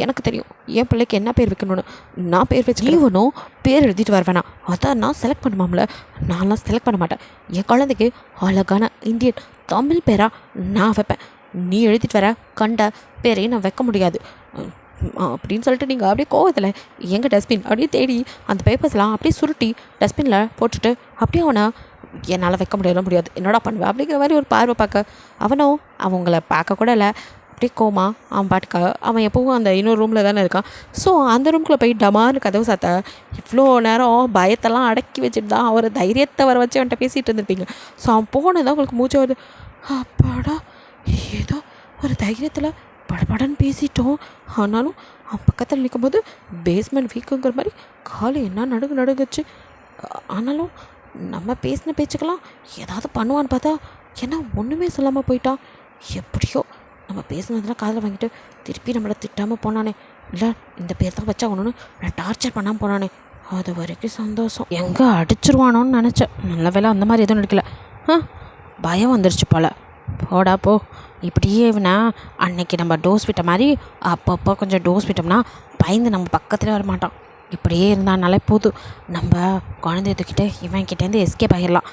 எனக்கு தெரியும் என் பிள்ளைக்கு என்ன பேர் வைக்கணும்னு. நான் பேர் வச்சு ஈவனும் பேர் எழுதிட்டு வருவேனா, அதான் நான் செலக்ட் பண்ணுமாம்ல. நான்லாம் செலக்ட் பண்ண மாட்டேன். என் குழந்தைக்கு அழகான இந்தியன் தமிழ் பேராக நான் வைப்பேன். நீ எழுதிட்டு வர கண்ட பேரையும் நான் வைக்க முடியாது அப்படின்னு சொல்லிட்டு நீங்கள் அப்படியே கோவத்தில் எங்கள் டஸ்ட்பின் அப்படியே தேடி அந்த பேப்பர்ஸ்லாம் அப்படியே சுருட்டி டஸ்ட்பினில் போட்டுட்டு அப்படியே அவனை என்னால் வைக்க முடியாது, என்னடா பண்ணுவேன் அப்படிங்கிற மாதிரி ஒரு பார்வை பார்க்க அவனும் அவங்கள பார்க்க கூட இல்லை. அப்படியே கோமா அவன் பாட்டுக்க அவன் எப்போவும் அந்த இன்னொரு ரூமில் தானே இருக்கான். ஸோ அந்த ரூம்குள்ளே போய் டமான்னு கதவு சாத்த இவ்வளோ நேரம் பயத்தெல்லாம் அடக்கி வச்சுட்டு தான் அவர் தைரியத்தை வர வச்சு அவன்கிட்ட பேசிகிட்டு இருந்திருப்பீங்க. ஸோ அவன் போனதான் உங்களுக்கு மூச்சு வருது. அப்பாடா ஏதோ ஒரு தைரியத்தில் படபடன்னு பேசிட்டோம். ஆனாலும் அவன் பக்கத்தில் நிற்கும்போது பேஸ்மெண்ட் வீக்குங்கிற மாதிரி காலு என்ன நடுங்குச்சு. ஆனாலும் நம்ம பேசின பேச்சுக்கெல்லாம் ஏதாவது பண்ணுவான்னு பார்த்தா ஏன்னா ஒன்றுமே சொல்லாமல் போயிட்டான். எப்படியோ நம்ம பேசுனதெல்லாம் காதில் வாங்கிட்டு திருப்பி நம்மளை திட்டாமல் போனானே, இல்லை இந்த பேர் தான் வச்சா ஒன்று நான் டார்ச்சர் பண்ணாமல் போனானே, அது வரைக்கும் சந்தோஷம். எங்கே அடிச்சிருவானோன்னு நினச்சேன். நல்ல வேலை அந்த மாதிரி எதுவும் நடக்கல. பயம் வந்துருச்சு போல். போடா போ. இப்படியே இவனா அன்னைக்கு நம்ம டோஸ் விட்ட மாதிரி அப்பப்போ கொஞ்சம் டோஸ் விட்டோம்னா பயந்து நம்ம பக்கத்தில் வர மாட்டான். இப்படியே இருந்தானாலே போதும், நம்ம குழந்தைய தூக்கிட்டு இவன் கிட்டேருந்து எஸ்கேப் ஆகிடலாம்.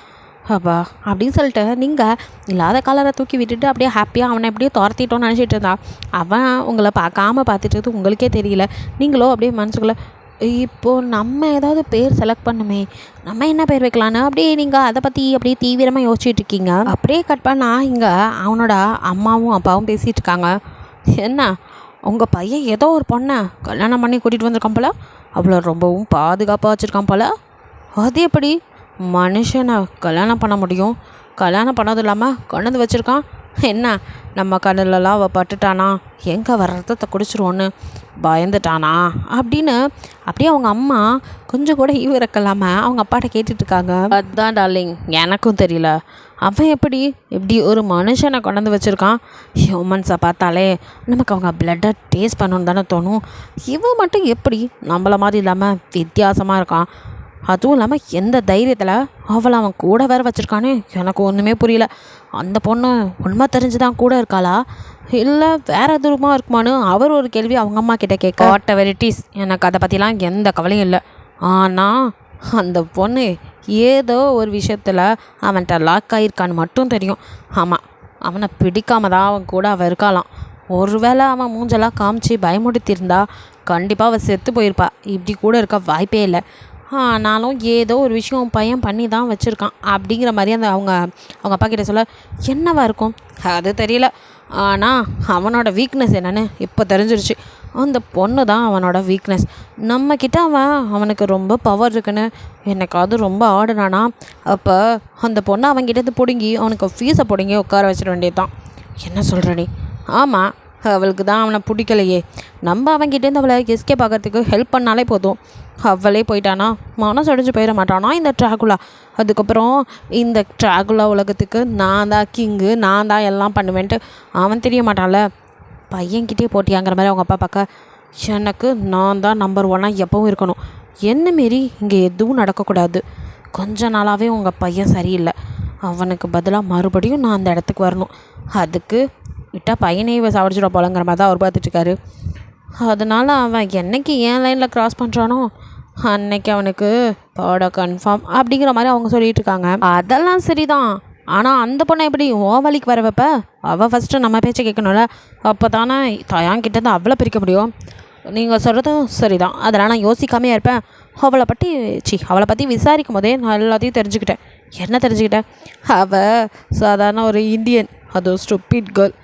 அப்பா அப்படின்னு சொல்லிட்டு நீங்கள் இல்லாத கலரை தூக்கி விட்டுட்டு அப்படியே ஹாப்பியாக அவனை எப்படியோ துரத்திட்டோன்னு நினச்சிட்டு இருந்தா. அவன் உங்களை பார்க்காம பார்த்துட்டு உங்களுக்கே தெரியல. நீங்களோ அப்படியே மனசுக்குள்ளே இப்போது நம்ம ஏதாவது பேர் செலக்ட் பண்ணுமே, நம்ம என்ன பேர் வைக்கலான்னு அப்படியே நீங்கள் அதை பற்றி அப்படியே தீவிரமாக யோசிச்சுட்டு இருக்கீங்க. அப்படியே கட் பண்ணால் இங்கே அவனோட அம்மாவும் அப்பாவும் பேசிகிட்டு இருக்காங்க. என்ன உங்கள் பையன் ஏதோ ஒரு பொண்ணை கல்யாணம் பண்ணி கூட்டிகிட்டு வந்திருக்கான் போல, அவ்வளோ ரொம்பவும் பாதுகாப்பாக வச்சுருக்கான் போல. அது எப்படி மனுஷனை கல்யாணம் பண்ண முடியும்? கல்யாணம் பண்ணதும் இல்லாமல் கொண்டு வச்சுருக்கான். என்ன நம்ம கண்ணிலலாம் அவள் பட்டுட்டானா, எங்கே வர ரத்தத்தை குடிச்சிருவோன்னு பயந்துட்டானா அப்படின்னு அப்படியே அவங்க அம்மா கொஞ்சம் கூட இறக்கலாமல் அவங்க அப்பாட்ட கேட்டுட்ருக்காங்க. அதுதான் டார்லிங் எனக்கும் தெரியல, அவன் எப்படி ஒரு மனுஷனை கொண்டு வச்சுருக்கான். ஹியூமன்ஸை பார்த்தாலே நமக்கு அவங்க பிளட்டை டேஸ்ட் பண்ணணுன்னு தானே தோணும். இவன் மட்டும் எப்படி நம்மளை மாதிரி இல்லாமல் வித்தியாசமாக இருக்கான். அதுவும் இல்லாமல் எந்த தைரியத்தில் அவளை அவன் கூட வேறு வச்சுருக்கானே எனக்கு ஒன்றுமே புரியல. அந்த பொண்ணு உண்மை தெரிஞ்சு தான் கூட இருக்காளா, இல்லை வேறு எதுவுமா இருக்குமான்னு அவர் ஒரு கேள்வி அவங்க அம்மா கிட்டே கேட்க, வாட் எவர் இட் இஸ், எனக்கு அதை பற்றிலாம் எந்த கவலையும் இல்லை. ஆனால் அந்த பொண்ணு ஏதோ ஒரு விஷயத்தில் அவன்கிட்ட லாக் ஆகியிருக்கான்னு மட்டும் தெரியும். ஆமாம், அவனை பிடிக்காம தான் அவன் கூட அவள் இருக்காளாம். ஒருவேளை அவன் மூஞ்செல்லாம் காமிச்சு பயமுடுத்திருந்தா கண்டிப்பாக அவள் செத்து போயிருப்பா. இப்படி கூட இருக்க வாய்ப்பே இல்லை. ஆனாலும் ஏதோ ஒரு விஷயம் பையன் பண்ணி தான் வச்சுருக்கான் அப்படிங்கிற மாதிரி அந்த அவங்க அப்பா கிட்ட சொல்ல, என்னவா இருக்கும் அது தெரியல. ஆனால் அவனோட வீக்னஸ் என்னென்னு இப்போ தெரிஞ்சிருச்சு. அந்த பொண்ணு தான் அவனோட வீக்னஸ். நம்மக்கிட்ட அவனுக்கு ரொம்ப பவர் இருக்குன்னு என்னைக்காவது ரொம்ப ஆடுனானா அப்போ அந்த பொண்ணை அவன்கிட்ட பிடுங்கி அவனுக்கு ஃபீஸை பிடுங்கி உட்கார வச்சிட வேண்டியது தான். என்ன சொல்கிற நீ? ஆமாம், அவளுக்கு தான் அவனை பிடிக்கலையே. நம்ம அவன்கிட்டேருந்து அவளை எஸ்கேப் ஆகிறதுக்கு ஹெல்ப் பண்ணாலே போதும். அவளே போயிட்டானா மனசு அடிஞ்சு போயிட மாட்டானா இந்த ட்ராகுலா. அதுக்கப்புறம் இந்த ட்ராகுலா உலகத்துக்கு நான் தான் கிங்கு, நான் தான் எல்லாம் பண்ணுவேன்ட்டு அவன் தெரிய மாட்டான்ல. பையன்கிட்டே போட்டியாங்கிற மாதிரி அவங்க அப்பா பார்க்க, எனக்கு நான் தான் நம்பர் 1 எப்பவும் இருக்கணும். என்ன மாரி இங்கே எதுவும் நடக்கக்கூடாது. கொஞ்ச நாளாகவே உங்கள் பையன் சரியில்லை. அவனுக்கு பதிலாக மறுபடியும் நான் அந்த இடத்துக்கு வரணும். அதுக்கு விட்டால் பையனையே சாவடிச்சிட போலங்கிற மாதிரி தான் அவர் பார்த்துட்ருக்காரு. அதனால் அவன் என்னைக்கு ஏன் லைனில் க்ராஸ் பண்ணுறானோ அன்னைக்கு அவனுக்கு பாட கன்ஃபார்ம் அப்படிங்கிற மாதிரி அவங்க சொல்லிகிட்டு இருக்காங்க. அதெல்லாம் சரிதான், ஆனால் அந்த பொண்ணை எப்படி ஓவலிக்கு வர வைப்ப? அவள் ஃபஸ்ட்டு நம்ம பேச்சை கேட்கணும்ல. அப்போ தானே தயாங்கிட்டேருந்து அவ்வளோ பிரிக்க முடியும். நீங்கள் சொல்கிறதும் சரிதான், அதெல்லாம் நான் யோசிக்காமே இருப்பேன். அவளை பற்றி விசாரிக்கும் போதே நான் எல்லாத்தையும் தெரிஞ்சுக்கிட்டேன். என்ன தெரிஞ்சுக்கிட்டேன்? அவள் சாதாரண ஒரு இந்தியன், அதுவும் ஸ்டூபிட் கேர்ள்.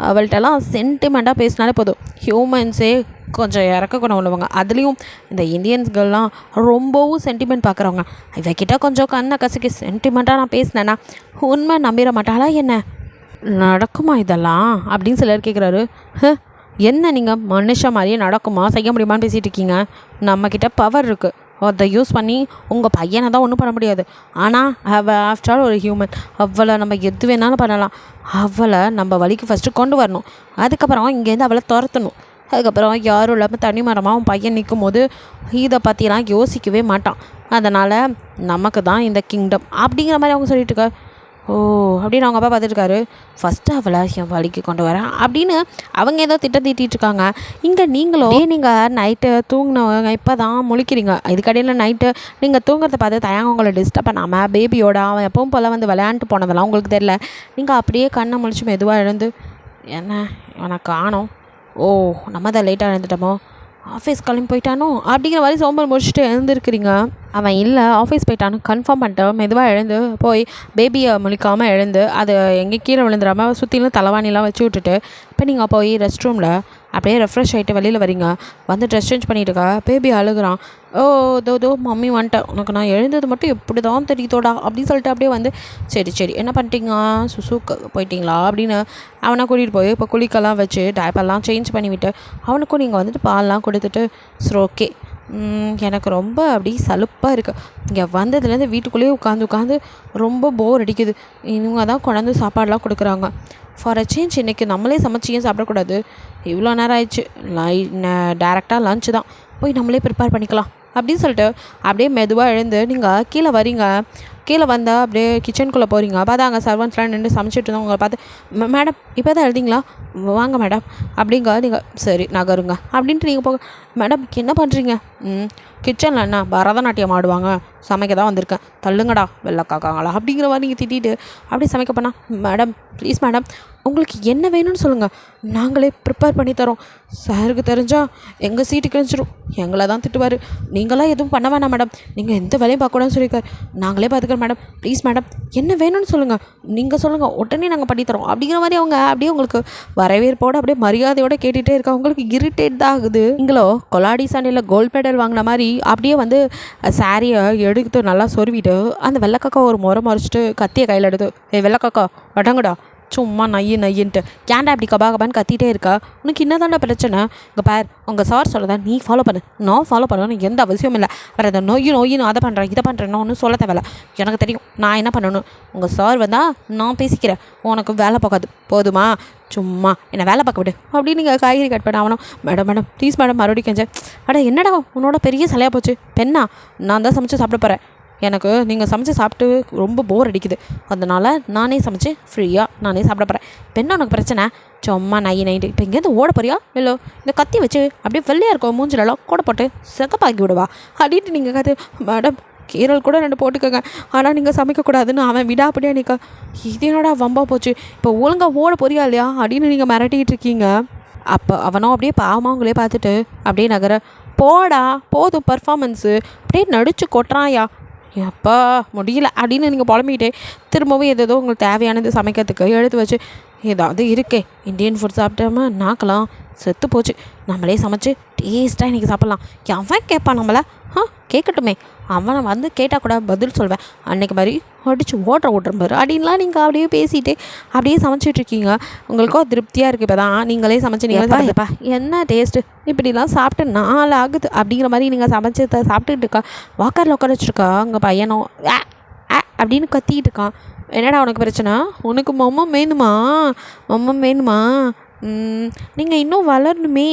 அவள்கிட்டலாம் சென்டிமெண்ட்டாக பேசினாலே போதும். ஹியூமன்ஸே கொஞ்சம் இறக்க குணம் உள்ளவங்க, அதுலேயும் இந்த இந்தியன்ஸ் கேர்லாம் ரொம்பவும் சென்டிமெண்ட் பார்க்குறவங்க. இவகிட்ட கொஞ்சம் கண்ணை கசக்கி சென்டிமெண்ட்டாக நான் பேசினேன்னா உண்மை நம்பிட மாட்டாளா என்ன? நடக்குமா இதெல்லாம் அப்படின்னு சிலர் கேட்குறாரு. என்ன நீங்கள் மனுஷன் மாதிரியே நடக்குமா, செய்ய முடியுமான்னு பேசிகிட்டு இருக்கீங்க? நம்மக்கிட்ட பவர் இருக்குது, அதை யூஸ் பண்ணி உங்கள் பையனை தான் ஒன்றும் பண்ண முடியாது. ஆனால் அவள் ஆஃப்டர் ஆல் ஒரு ஹியூமன். அவளை நம்ம எது வேணாலும் பண்ணலாம். அவளை நம்ம வழிக்கு ஃபஸ்ட்டு கொண்டு வரணும். அதுக்கப்புறம் இங்கேருந்து அவளை துரத்தணும். அதுக்கப்புறம் யாரும் இல்லாமல் தனிமரமாக அவன் பையன் நிற்கும் போது இதை பற்றிலாம் யோசிக்கவே மாட்டான். அதனால் நமக்கு தான் இந்த கிங்டம் அப்படிங்கிற மாதிரி அவங்க சொல்லிட்டு இருக்காரு. ஓ அப்படின்னு அவங்க அப்பா பார்த்துட்டுருக்காரு. ஃபஸ்ட்டு அவளை என் வழிக்கு கொண்டு வரேன் அப்படின்னு அவங்க ஏதோ திட்டம் தீட்டிகிட்ருக்காங்க. இங்கே நீங்கள் நைட்டு தூங்கினவங்க இப்போ தான் முழிக்கிறீங்க. இதுக்கடையில் நைட்டு நீங்கள் தூங்குறத பார்த்து தயாங்க உங்களை டிஸ்டர்ப் பண்ணாமல் பேபியோட அவன் எப்பவும் போல் வந்து விளையாண்டு போனதெல்லாம் உங்களுக்கு தெரியல. நீங்கள் அப்படியே கண்ணை முழிச்சு மெதுவாக எழுந்து, என்ன அவனை காணோம், ஓ நம்ம தான் லேட்டாக எழுந்துட்டோமோ, ஆஃபீஸ் கிளம்பி போயிட்டானோ அப்படிங்கிற மாதிரி சோம்பல் முடிச்சுட்டு எழுந்துருக்குறீங்க. அவன் இல்லை ஆஃபீஸ் போயிட்டானு கன்ஃபார்ம் பண்ணிட்டு மெதுவாக எழுந்து போய் பேபியை முழிக்காமல் எழுந்து அது எங்கே கீழே விழுந்துடாமல் சுற்றிலும் தலைவாணிலாம் வச்சு விட்டுட்டு இப்போ நீங்கள் போய் ரெஸ்ட் ரூமில் அப்படியே ரெஃப்ரெஷ் ஆகிட்டு வெளியில் வரீங்க. வந்து ட்ரெஸ் சேஞ்ச் பண்ணிட்டுருக்கா. பேபி அழுகுறான். ஓ தோ மம்மி வந்துட்டேன், உனக்கு நான் எழுந்தது மட்டும் எப்படி தான் தெரியுதோடா அப்படின்னு சொல்லிட்டு அப்படியே வந்து சரி என்ன பண்ணிட்டீங்க, சுசுக்கு போயிட்டீங்களா அப்படின்னு அவனை கூட்டிகிட்டு போய் இப்போ குளிக்கெல்லாம் வச்சு டைப்பெல்லாம் சேஞ்ச் பண்ணிவிட்டு அவனுக்கும் நீங்கள் வந்துட்டு பால்லாம் கொடுத்துட்டு சரி ஓகே எனக்கு ரொம்ப அப்படி சலுப்பாக இருக்குது. இங்கே வந்ததுலேருந்து வீட்டுக்குள்ளேயே உட்காந்து ரொம்ப போர் அடிக்குது. இவங்க தான் கொண்டாந்து சாப்பாடெலாம் கொடுக்குறாங்க. ஃபார் அ சேஞ்ச் இன்றைக்கி நம்மளே சமைச்சி ஏன் சாப்பிடக்கூடாது? இவ்வளோ நேரம் ஆயிடுச்சு. டேரெக்டாக லஞ்சு தான், போய் நம்மளே ப்ரிப்பேர் பண்ணிக்கலாம் அப்படின்னு சொல்லிட்டு அப்படியே மெதுவாக எழுந்து நீங்கள் கீழே வரீங்க. கீழே வந்தால் அப்படியே கிச்சனுக்குள்ளே போகிறீங்க. பார்த்தா அங்கே சர்வன்ஸ்லாம் நின்று சமைச்சிட்டு இருந்தோம். உங்களை பார்த்து மேடம் இப்போ தான் எழுதிங்களா, வாங்க மேடம் அப்படிங்க. நீங்கள் சரி நகருங்க அப்படின்ட்டு நீங்கள் போக. மேடம் என்ன பண்ணுறீங்க? கிச்சனில் என்ன பரதநாட்டியம் ஆடுவாங்க, சமைக்க தான் வந்திருக்கேன், தள்ளுங்கடா வெள்ளைக்காக்காங்களா அப்படிங்கிற மாதிரி நீங்கள் திட்டிட்டு அப்படியே சமைக்க போனால், மேடம் ப்ளீஸ் மேடம் உங்களுக்கு என்ன வேணும்னு சொல்லுங்கள், நாங்களே ப்ரிப்பேர் பண்ணி தரோம். சாருக்கு தெரிஞ்சால் எங்கள் சீட்டு கிழிஞ்சிரும், எங்களை தான் திட்டுவார். நீங்களாம் எதுவும் பண்ண வேணாம் மேடம், நீங்கள் எந்த வேலையும் பார்க்கக்கூடாதுன்னு சொல்லியிருக்காரு, நாங்களே பார்த்துக்கிறோம் மேடம், ப்ளீஸ் மேடம் என்ன வேணும்னு சொல்லுங்கள், நீங்கள் சொல்லுங்கள் உடனே நாங்கள் பண்ணித்தரோம் அப்படிங்கிற மாதிரி அவங்க அப்படியே உங்களுக்கு வரவேற்போடு அப்படியே மரியாதையோடு கேட்டுகிட்டே இருக்கா. உங்களுக்கு இரிட்டேட் தான் ஆகுது. நீங்களோ கொலாடி சண்டையில் கோல்ட் மெடல் வாங்கின மாதிரி அப்படியே வந்து சாரியை எடுத்து நல்லா சொருவிட்டு அந்த வெள்ளைக்காக்கா ஒரு முறைச்சிட்டு கத்தியை கையில் எடுத்து, வெள்ளைக்காக்கா வடங்கடா சும்மா நையின்ட்டு ஏன்டா இப்படி கபான்னு கத்திட்டே இருக்கா, உனக்கு என்னதாண்டா பிரச்சனை? இங்கே பார் உங்கள் சார் சொல்லதான் நீ ஃபாலோ பண்ணு, நான் ஃபாலோ பண்ணணும் எந்த அவசியமும் இல்லை. வேறு அதை நொய்யும் அதை பண்ணுறேன் இதை பண்ணுறேன்னு ஒன்றும் சொல்ல தேவையில்ல, எனக்கு தெரியும் நான் என்ன பண்ணணும். உங்கள் சார் வந்தால் நான் பேசிக்கிறேன், உனக்கு வேலை பார்க்காது போதுமா, சும்மா என்னை வேலை பார்க்க விடு அப்படின்னு நீங்கள் காய்கறி கட் பண்ண. அவனும் மேடம் ப்ளீஸ் மேடம் மறுபடியும் கெஞ்சேன். அட என்னடா உன்னோட பெரிய சிலையாக போச்சு பெண்ணா, நான் தான் சமைச்சு சாப்பிட போகிறேன், எனக்கு நீங்கள் சமைச்சு சாப்பிட்டு ரொம்ப போர் அடிக்குது, அதனால் நானே சமைச்சு ஃப்ரீயாக நானே சாப்பிட போகிறேன். இப்போ என்ன உனக்கு பிரச்சனை? சும்மா நைட்டு இப்போ இங்கேருந்து ஓட போறியா இல்லை இந்த கத்தி வச்சு அப்படியே வெள்ளையாக இருக்கும் மூஞ்சிலெல்லாம் கூட போட்டு செக்கப்பாக்கி விடுவா அப்படின்ட்டு நீங்கள் கற்று. மேடம் கீரல் கூட 2 போட்டுக்கோங்க, ஆனால் நீங்கள் சமைக்கக்கூடாதுன்னு அவன் விடாப்படியா நிற்க. இது என்னடா வம்பா போச்சு, இப்போ ஒழுங்காக ஓட போறியா இல்லையா அப்படின்னு நீங்கள் மிரட்டிகிட்டு இருக்கீங்க. அப்போ அவனும் அப்படியே பாவமாக அவங்களே பார்த்துட்டு அப்படியே நகர, போடா போதும் பர்ஃபார்மன்ஸு அப்படியே நடிச்சு கொட்டுறாயா, எப்பா முடியல அப்படின்னு நீங்கள் புலம்பிக்கிட்டே திரும்பவும் எதோ உங்களுக்கு தேவையானது சமைக்கிறதுக்கு எடுத்து வச்சு, ஏதாவது இருக்கே இந்தியன் ஃபுட் சாப்பிட்டாம நாக்கலாம் செத்து போச்சு, நம்மளே சமைச்சு டேஸ்ட்டாக இன்றைக்கி சாப்பிட்லாம். அவன் கேட்பான் நம்மளை, கேட்கட்டுமே, அவனை வந்து கேட்டால் கூட பதில் சொல்வேன், அன்றைக்கி மாதிரி அடித்து ஓட்டுறம்பாரு அப்படின்லாம் நீங்கள் அப்படியே பேசிகிட்டே அப்படியே சமைச்சிட்ருக்கீங்க. உங்களுக்கும் திருப்தியாக இருக்குது. இப்போ தான் நீங்களே சமைச்சு நீங்களே சாப்பிடுப்பா என்ன டேஸ்ட்டு, இப்படிலாம் சாப்பிட்டு 4 ஆகுது அப்படிங்கிற மாதிரி நீங்கள் சமைச்சு சாப்பிட்டுட்டு இருக்கா. வாக்கரில் உட்கார வச்சுருக்கா அங்கே பையனும் அப்படின்னு கத்திக்கிட்டு இருக்கான். என்னடா உனக்கு பிரச்சனை, உனக்கு மொம்மம் வேணுமா நீங்கள் இன்னும் வளரணுமே,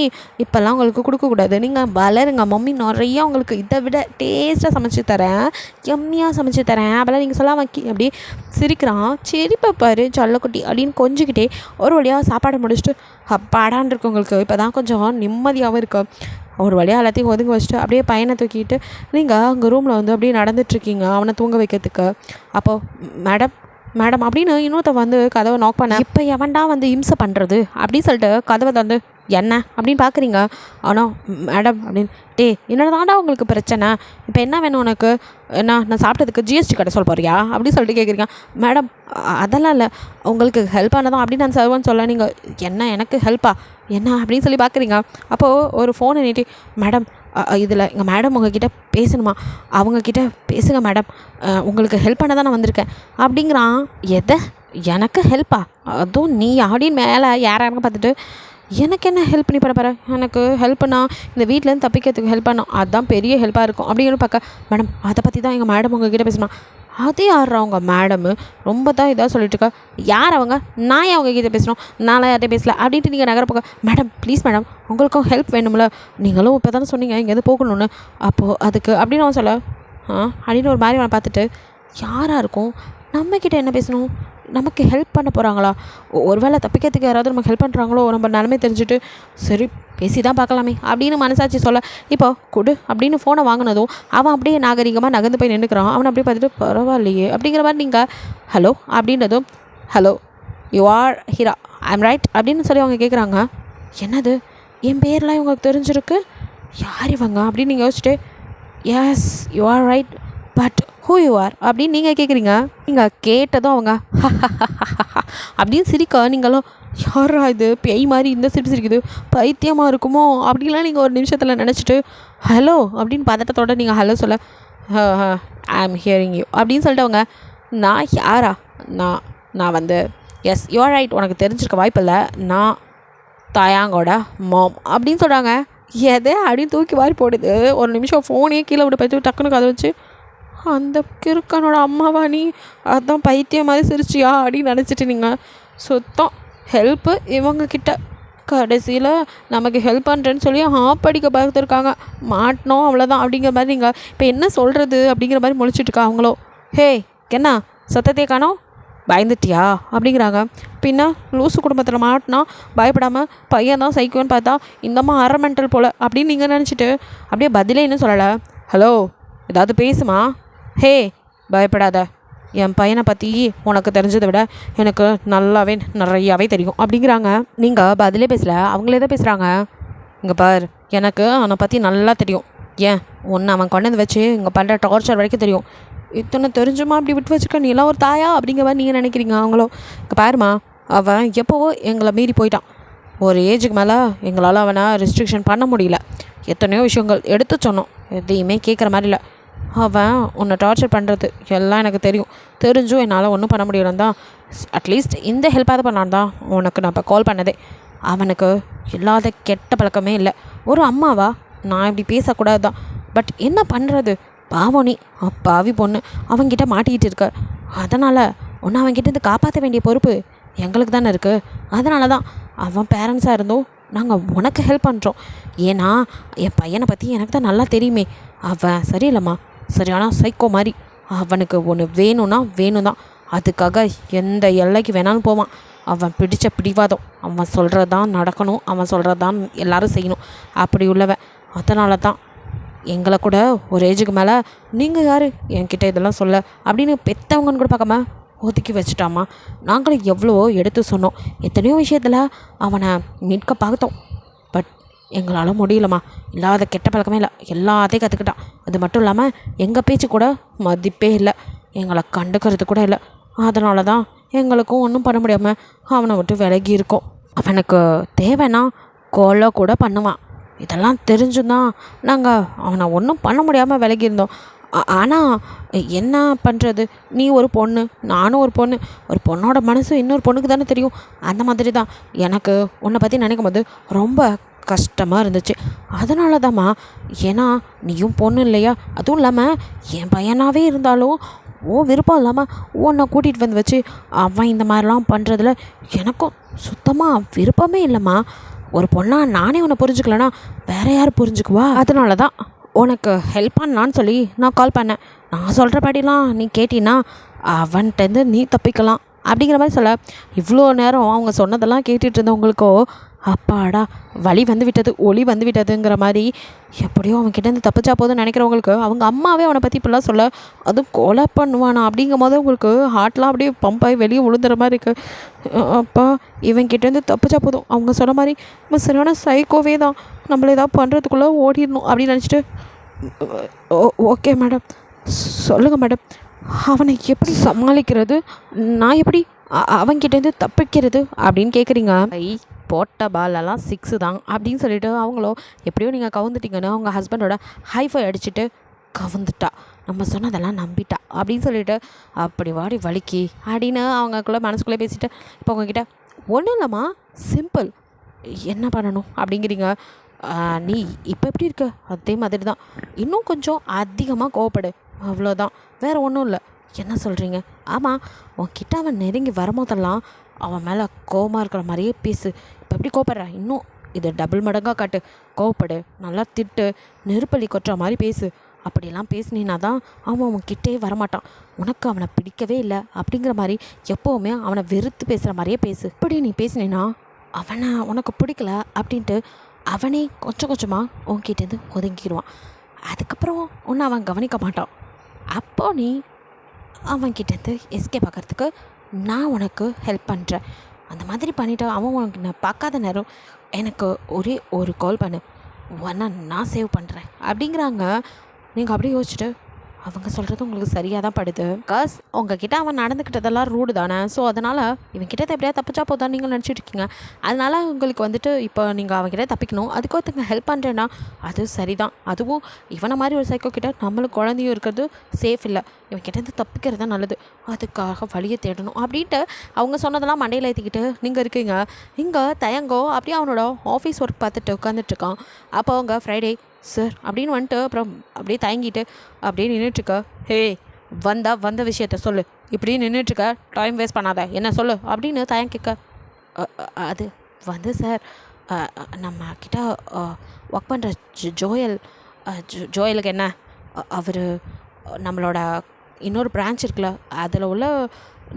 இப்போல்லாம் உங்களுக்கு கொடுக்கக்கூடாது, நீங்கள் வளருங்க, மம்மி நிறையா உங்களுக்கு இதை விட டேஸ்ட்டாக சமைச்சு தரேன், எம்மியாக சமைச்சு தரேன் அப்போல்லாம் நீங்கள் சொல்ல வைக்கி அப்படியே சிரிக்கிறான். சரி பாப்பாரு சல்லக்குட்டி அப்படின்னு கொஞ்சிக்கிட்டே ஒரு வழியாக சாப்பாடை முடிச்சுட்டு அப்பாடான் இருக்கு. உங்களுக்கு இப்போ தான் கொஞ்சம் நிம்மதியாகவும் இருக்குது. ஒரு வழியாக எல்லாத்தையும் ஒதுங்க வச்சுட்டு அப்படியே பையனை தூக்கிட்டு நீங்கள் அங்கே ரூமில் வந்து அப்படியே நடந்துட்டுருக்கீங்க அவனை தூங்க வைக்கிறதுக்கு. அப்போது மேடம் அப்படின்னு இன்னொருத்த வந்து கதவை நாக் பண்ண, இப்போ எவன்டா வந்து இம்சை பண்ணுறது அப்படின்னு சொல்லிட்டு கதவை வந்து என்ன அப்படின்னு பார்க்குறீங்க. ஆனால் மேடம் அப்படின்னு, என்னதாண்டா உங்களுக்கு பிரச்சனை, இப்போ என்ன வேணும் உனக்கு, நான் சாப்பிட்டதுக்கு ஜிஎஸ்டி கடை சொல்ல போறியா அப்படின்னு சொல்லிட்டு கேட்குறீங்க. மேடம் அதெல்லாம் இல்லை, உங்களுக்கு ஹெல்ப் ஆனதான் அப்படின்னு நான் சர்வன்னு சொல்ல, நீங்கள் என்ன எனக்கு ஹெல்ப்பா என்ன அப்படின்னு சொல்லி பார்க்குறீங்க. அப்போது ஒரு ஃபோனை நீட்டி, மேடம் இதில் எங்கள் மேடம் உங்ககிட்ட பேசணுமா, அவங்கக்கிட்ட பேசுங்க மேடம், உங்களுக்கு ஹெல்ப் பண்ண தான் நான் வந்திருக்கேன் அப்படிங்கிறான். எதை எனக்கு ஹெல்ப்பா, அதுவும் நீ அப்படின்னு மேலே யாராங்க பார்த்துட்டு, எனக்கு என்ன ஹெல்ப் பண்ணி பண்ண போகிறேன், எனக்கு ஹெல்ப்னா இந்த வீட்டிலேருந்து தப்பிக்கிறதுக்கு ஹெல்ப் பண்ணோம், அதுதான் பெரிய ஹெல்ப்பாக இருக்கும் அப்படின்னு பார்க்க. மேடம் அதை பற்றி தான் எங்கள் மேடம் உங்ககிட்ட பேசணும். அதே யாரா அவங்க மேடமு, ரொம்ப தான் இதாக சொல்லிட்டு இருக்கா. யார் அவங்க, நான் ஏன் அவங்கக்கிட்ட பேசணும், நான்லாம் யார்கிட்ட பேசல அப்படின்ட்டு நீங்கள் நகர போக. மேடம் ப்ளீஸ் மேடம் உங்களுக்கும் ஹெல்ப் வேணும்ல, நீங்களும் இப்போ தானே சொன்னீங்க இங்கேருந்து போகணுன்னு, அப்போது அதுக்கு அப்படின்னு அவன் சொல்ல அப்படின்னு ஒரு மாதிரி அவனை பார்த்துட்டு, யாராக இருக்கும் நம்மக்கிட்ட என்ன பேசணும், நமக்கு ஹெல்ப் பண்ண போகிறாங்களா, ஒரு வேளை தப்பிக்கிறதுக்கு யாராவது நமக்கு ஹெல்ப் பண்ணுறாங்களோ, நம்ம நிலமை தெரிஞ்சுட்டு சரி பேசி தான் பார்க்கலாமே அப்படின்னு மனசாட்சி சொல்ல. இப்போ கொடு அப்படின்னு ஃபோனை வாங்கினதும் அவன் அப்படியே நாகரிகமாக நகர்ந்து போய் நின்றுக்கிறான். அவனை அப்படியே பார்த்துட்டு பரவாயில்லையே அப்படிங்கிற மாதிரி நீங்கள் ஹலோ அப்படின்றதும், hello you are hero I'm right அப்படின்னு சொல்லி அவங்க கேட்குறாங்க. என்னது என் பேர்லாம் இவங்களுக்கு தெரிஞ்சிருக்கு, யார் இவங்க அப்படின்னு நீங்கள் யோசிச்சுட்டு, yes you are right but who you are அப்படின்னு நீங்கள் கேட்குறீங்க. நீங்கள் கேட்டதும் அவங்க அப்படின்னு சிரிக்க, நீங்களும் யாரா இது பேய் மாதிரி இந்த சிரிக்குது, பைத்தியமாக இருக்குமோ அப்படின்லாம் நீங்கள் ஒரு நிமிஷத்தில் நினச்சிட்டு ஹலோ அப்படின்னு பதட்டத்தோடு நீங்கள் ஹலோ சொல்ல, ஐ ஆம் ஹியரிங் யூ அப்படின்னு சொல்லிட்டு அவங்க, நான் யாரா, நான் வந்து எஸ் யூ ஆர் ரைட், உனக்கு தெரிஞ்சிருக்க வாய்ப்பில்லை, நான் தாயாங்கோட மாம் அப்படின்னு சொல்கிறாங்க. எதே அப்படின்னு தூக்கி வாரி போடுது. ஒரு நிமிஷம் ஃபோனையே கீழே விட்டு போய்ட்டு டக்குன்னு கதை வச்சு, அந்த கிறுக்கனோட அம்மாவா நீ, அதான் பைத்தியம் மாதிரி சிரிச்சியா அப்படின்னு நினச்சிட்டு நீங்கள் சுத்தம் ஹெல்ப்பு இவங்கக்கிட்ட கடைசியில் நமக்கு ஹெல்ப் பண்ணுறேன்னு சொல்லி ஆப்படிக்க பார்த்துருக்காங்க. மாட்டினோம் அவ்வளோதான் அப்படிங்கிற மாதிரி நீங்கள் இப்போ என்ன சொல்கிறது அப்படிங்கிற மாதிரி முழிச்சிட்ருக்கா அவங்களோ. ஹே என்ன சத்தத்தையே காணோம், பயந்துட்டியா அப்படிங்கிறாங்க. பின்ன லூசு குடும்பத்தில் மாட்டினா பயப்படாமல் பையன் தான் சைக்கோன்னு பார்த்தா இந்தம்மா அரை மெண்டல் போல் அப்படின்னு நீங்கள் நினச்சிட்டு அப்படியே பதிலே இன்னும் சொல்லலை. ஹலோ ஏதாவது பேசுமா, ஹே பயப்படாத, என் பையனை பற்றி உனக்கு தெரிஞ்சதை விட எனக்கு நல்லாவே நிறையாவே தெரியும் அப்படிங்கிறாங்க. நீங்கள் பதிலே பேசலை, அவங்களே தான் பேசுகிறாங்க. இங்கே பார், எனக்கு அவனை பற்றி நல்லா தெரியும். ஏன் ஒன்று அவன் கொண்டு வந்து வச்சு இங்கே பண்ணுற டார்ச்சர் வரைக்கும் தெரியும். இத்தனை தெரிஞ்சுமா அப்படி விட்டு வச்சுருக்க, நீ எல்லாம் ஒரு தாயா அப்படிங்கிற மாதிரி நீங்கள் நினைக்கிறீங்க. அவங்களோ இங்கே பாருமா, அவன் எப்போவோ எங்களை மீறி போயிட்டான். ஒரு ஏஜுக்கு மேலே எங்களால் அவனை ரெஸ்ட்ரிக்ஷன் பண்ண முடியல. எத்தனையோ விஷயங்கள் எடுத்து சொன்னோம், எதையுமே கேட்குற மாதிரி இல்லை. அவன் உன்னை டார்ச்சர் பண்ணுறது எல்லாம் எனக்கு தெரியும். தெரிஞ்சும் என்னால் ஒன்றும் பண்ண முடியலன்னு தான் அட்லீஸ்ட் இந்த ஹெல்ப்பாக பண்ணான் தான் உனக்கு நான் இப்போ கால் பண்ணதே. அவனுக்கு இல்லாத கெட்ட பழக்கமே இல்லை. ஒரு அம்மாவா நான் இப்படி பேசக்கூடாது தான். பட் என்ன பண்ணுறது, பாவம் நீ பாவி பொண்ணு அவன்கிட்ட மாட்டிக்கிட்டு இருக்க. அதனால் ஒன்று அவன்கிட்ட காப்பாற்ற வேண்டிய பொறுப்பு எங்களுக்கு தானே இருக்குது. அதனால தான் அவன் பேரண்ட்ஸாக இருந்தோம் நாங்கள் உனக்கு ஹெல்ப் பண்ணுறோம். ஏன்னா என் பையனை பற்றி எனக்கு தான் நல்லா தெரியுமே. அவன் சரியில்லைம்மா, சரியான சைக்கோ மாதிரி. அவனுக்கு ஒன்று வேணும்னா வேணும் தான், அதுக்காக எந்த எல்லைக்கு வேணாலும் போவான். அவன் பிடித்த பிடிவாதம், அவன் சொல்கிறது தான் நடக்கணும், அவன் சொல்கிறது தான் எல்லோரும் செய்யணும், அப்படி உள்ளவன். அதனால தான் எங்களை கூட ஒரு ஏஜுக்கு மேலே நீங்கள் யார் என்கிட்ட இதெல்லாம் சொல்ல அப்படின்னு பெற்றவங்கன்னு கூட பார்க்காம ஒதுக்கி வச்சுட்டாமா. நாங்களும் எவ்வளவோ எடுத்து சொன்னோம், எத்தனையோ விஷயத்தில் அவனை மீட்க பார்த்தோம். பட் எங்களால் முடியலம்மா. இல்லாத கெட்ட பழக்கமே இல்லை, எல்லாத்தையும் கற்றுக்கிட்டான். அது மட்டும் இல்லாமல் எங்கள் பேச்சு கூட மதிப்பே இல்லை, எங்களை கண்டுக்கிறது கூட இல்லை. அதனால தான் எங்களுக்கும் ஒன்றும் பண்ண முடியாமல் அவனை விட்டு விலகி இருக்கோம். அவனுக்கு தேவைன்னா கொலை கூட பண்ணுவான். இதெல்லாம் தெரிஞ்சுதான் நாங்கள் அவனை ஒன்றும் பண்ண முடியாமல் விலகி இருந்தோம். ஆனால் என்ன பண்ணுறது, நீ ஒரு பொண்ணு, நானும் ஒரு பொண்ணு, ஒரு பொண்ணோட மனசு இன்னொரு பொண்ணுக்கு தானே தெரியும். அந்த மாதிரி தான் எனக்கு உன்னை பற்றி நினைக்கும் போது ரொம்ப கஷ்டமாக இருந்துச்சு. அதனால தாம்மா, ஏன்னா நீயும் பொண்ணு இல்லையா, அதுவும் இல்லாமல் என் பையனாகவே இருந்தாலும் ஓ விருப்பம் இல்லாமல் உன்னை கூட்டிகிட்டு வந்து வச்சு அவன் இந்த மாதிரிலாம் பண்ணுறதுல எனக்கும் சுத்தமாக விருப்பமே இல்லைம்மா. ஒரு பொண்ணாக நானே உன்னை புரிஞ்சுக்கலன்னா வேறு யார் புரிஞ்சுக்குவா? அதனால தான் உனக்கு ஹெல்ப் பண்ணலான்னு சொல்லி நான் கால் பண்ணேன். நான் சொல்கிறபடிலாம் நீ கேட்டின்னா அவன்கிட்டருந்து நீ தப்பிக்கலாம் அப்படிங்கிற மாதிரி சொல்ல, இவ்வளோ நேரம் அவங்க சொன்னதெல்லாம் கேட்டுட்டு இருந்தவங்களுக்கோ அப்பாடா வலி வந்து விட்டது, ஒளி வந்து விட்டதுங்கிற மாதிரி, எப்படியோ அவன்கிட்டேருந்து தப்பிச்சா போதும்னு நினைக்கிறவங்களுக்கு அவங்க அம்மாவே அவனை பற்றி இப்படிலாம் சொல்ல, அதுவும் கொலை பண்ணுவானா அப்படிங்கும் போது உங்களுக்கு ஹார்ட்லாம் அப்படியே பம்பாகி வெளியே விழுந்துற மாதிரி இருக்குது. அப்பா இவன்கிட்டேருந்து தப்பிச்சா போதும், அவங்க சொன்ன மாதிரி இவன் சரியான சைக்கோவே தான், நம்மளை ஏதாவது பண்ணுறதுக்குள்ளே ஓடிடணும் அப்படின்னு நினச்சிட்டு, ஓகே மேடம் சொல்லுங்கள் மேடம், அவனை எப்படி சமாளிக்கிறது, நான் எப்படி அவன்கிட்டேருந்து தப்பிக்கிறது அப்படின்னு கேட்குறீங்க. போட்ட பாலெல்லாம் 6 தான் அப்படின்னு சொல்லிட்டு அவங்களோ எப்படியோ நீங்கள் கவுந்துட்டீங்கன்னு அவங்க ஹஸ்பண்டோட ஹைஃபை அடிச்சுட்டு கவுந்துட்டா, நம்ம சொன்னதெல்லாம் நம்பிட்டா அப்படின்னு சொல்லிட்டு அப்படி வாடி வலிக்கி அப்படின்னு அவங்கக்குள்ளே மனசுக்குள்ளே பேசிட்டு, இப்போ உங்ககிட்ட ஒன்றும் இல்லைம்மா, சிம்பிள், என்ன பண்ணணும் அப்படிங்கிறீங்க. நீ இப்போ எப்படி இருக்க அதே மாதிரி தான், இன்னும் கொஞ்சம் அதிகமாக கோவப்படு, அவ்வளோதான், வேறு ஒன்றும் இல்லை. என்ன சொல்கிறீங்க? ஆமாம், உன்கிட்ட அவன் நெருங்கி வரும்போதெல்லாம் அவன் மேலே கோவமாக இருக்கிற மாதிரியே பேசு. இப்போ எப்படி கோவப்படுற, இன்னும் இதை டபுள் மடங்காக காட்டு, கோவப்படு, நல்லா திட்டு, நெருப்பள்ளி கொட்டுற மாதிரி பேசு. அப்படிலாம் பேசினா தான் அவன் உன்கிட்டே வரமாட்டான். உனக்கு அவனை பிடிக்கவே இல்லை அப்படிங்கிற மாதிரி எப்போவுமே அவனை வெறுத்து பேசுகிற மாதிரியே பேசு. இப்படி நீ பேசினா அவனை உனக்கு பிடிக்கல அப்படின்ட்டு அவனே கொஞ்சம் கொஞ்சமாக உன்கிட்டேருந்து ஒதுங்கிடுவான். அதுக்கப்புறம் ஒன்று அவன் கவனிக்க மாட்டான். அப்போ நீ அவன்கிட்டேருந்து எஸ்கேப் ஆகிறதுக்கு நான் உனக்கு ஹெல்ப் பண்ணுறேன். அந்த மாதிரி பண்ணிவிட்டு அவன் உனக்கு நான் பார்க்காத நேரம் எனக்கு ஒரே ஒரு கால் பண்ணு, உன்னை நான் சேவ் பண்ணுறேன் அப்படிங்கிறாங்க. நீங்கள் அப்படியே யோசிச்சுட்டு, அவங்க சொல்கிறது உங்களுக்கு சரியாக தான் படுது. காஸ் உங்ககிட்ட அவன் நடந்துக்கிட்டதெல்லாம் ரூடு தானே. ஸோ அதனால் இவன்கிட்ட எப்படியா தப்பிச்சா போதான் நீங்கள் நினச்சிட்டு இருக்கீங்க. அதனால் உங்களுக்கு வந்துட்டு இப்போ நீங்கள் அவன்கிட்ட தப்பிக்கணும், அதுக்கு ஒருத்தங்க ஹெல்ப் பண்ணுறேன்னா அது சரிதான். அதுவும் இவனை மாதிரி ஒரு சைக்கோ கிட்ட நம்மளுக்கு குழந்தையும் இருக்கிறது சேஃப் இல்லை. இவன் கிட்டேருந்து தப்பிக்கிறது தான் நல்லது, அதுக்காக வழியை தேடணும் அப்படின்ட்டு அவங்க சொன்னதெல்லாம் மண்டையில் ஏற்றிக்கிட்டு நீங்கள் இருக்கீங்க. இங்கே தயங்கோ அப்படியே அவனோட ஆஃபீஸ் ஒர்க் பார்த்துட்டு உட்காந்துட்ருக்கான். அப்போ அவங்க ஃப்ரைடே சார் அப்படின்னு வந்துட்டு அப்புறம் அப்படியே தயங்கிட்டு அப்படியே நின்றுட்டுருக்க. ஹே வந்த விஷயத்த சொல்லு, இப்படி நின்றுட்டுருக்க, டைம் வேஸ்ட் பண்ணாத, என்ன சொல்லு அப்படின்னு தயங்கிக்க. அது வந்து சார் நம்ம கிட்ட ஒர்க் பண்ணுற ஜோயலுக்கு என்ன, அவர் நம்மளோட இன்னொரு பிரான்ச் இருக்குல்ல, அதில் உள்ள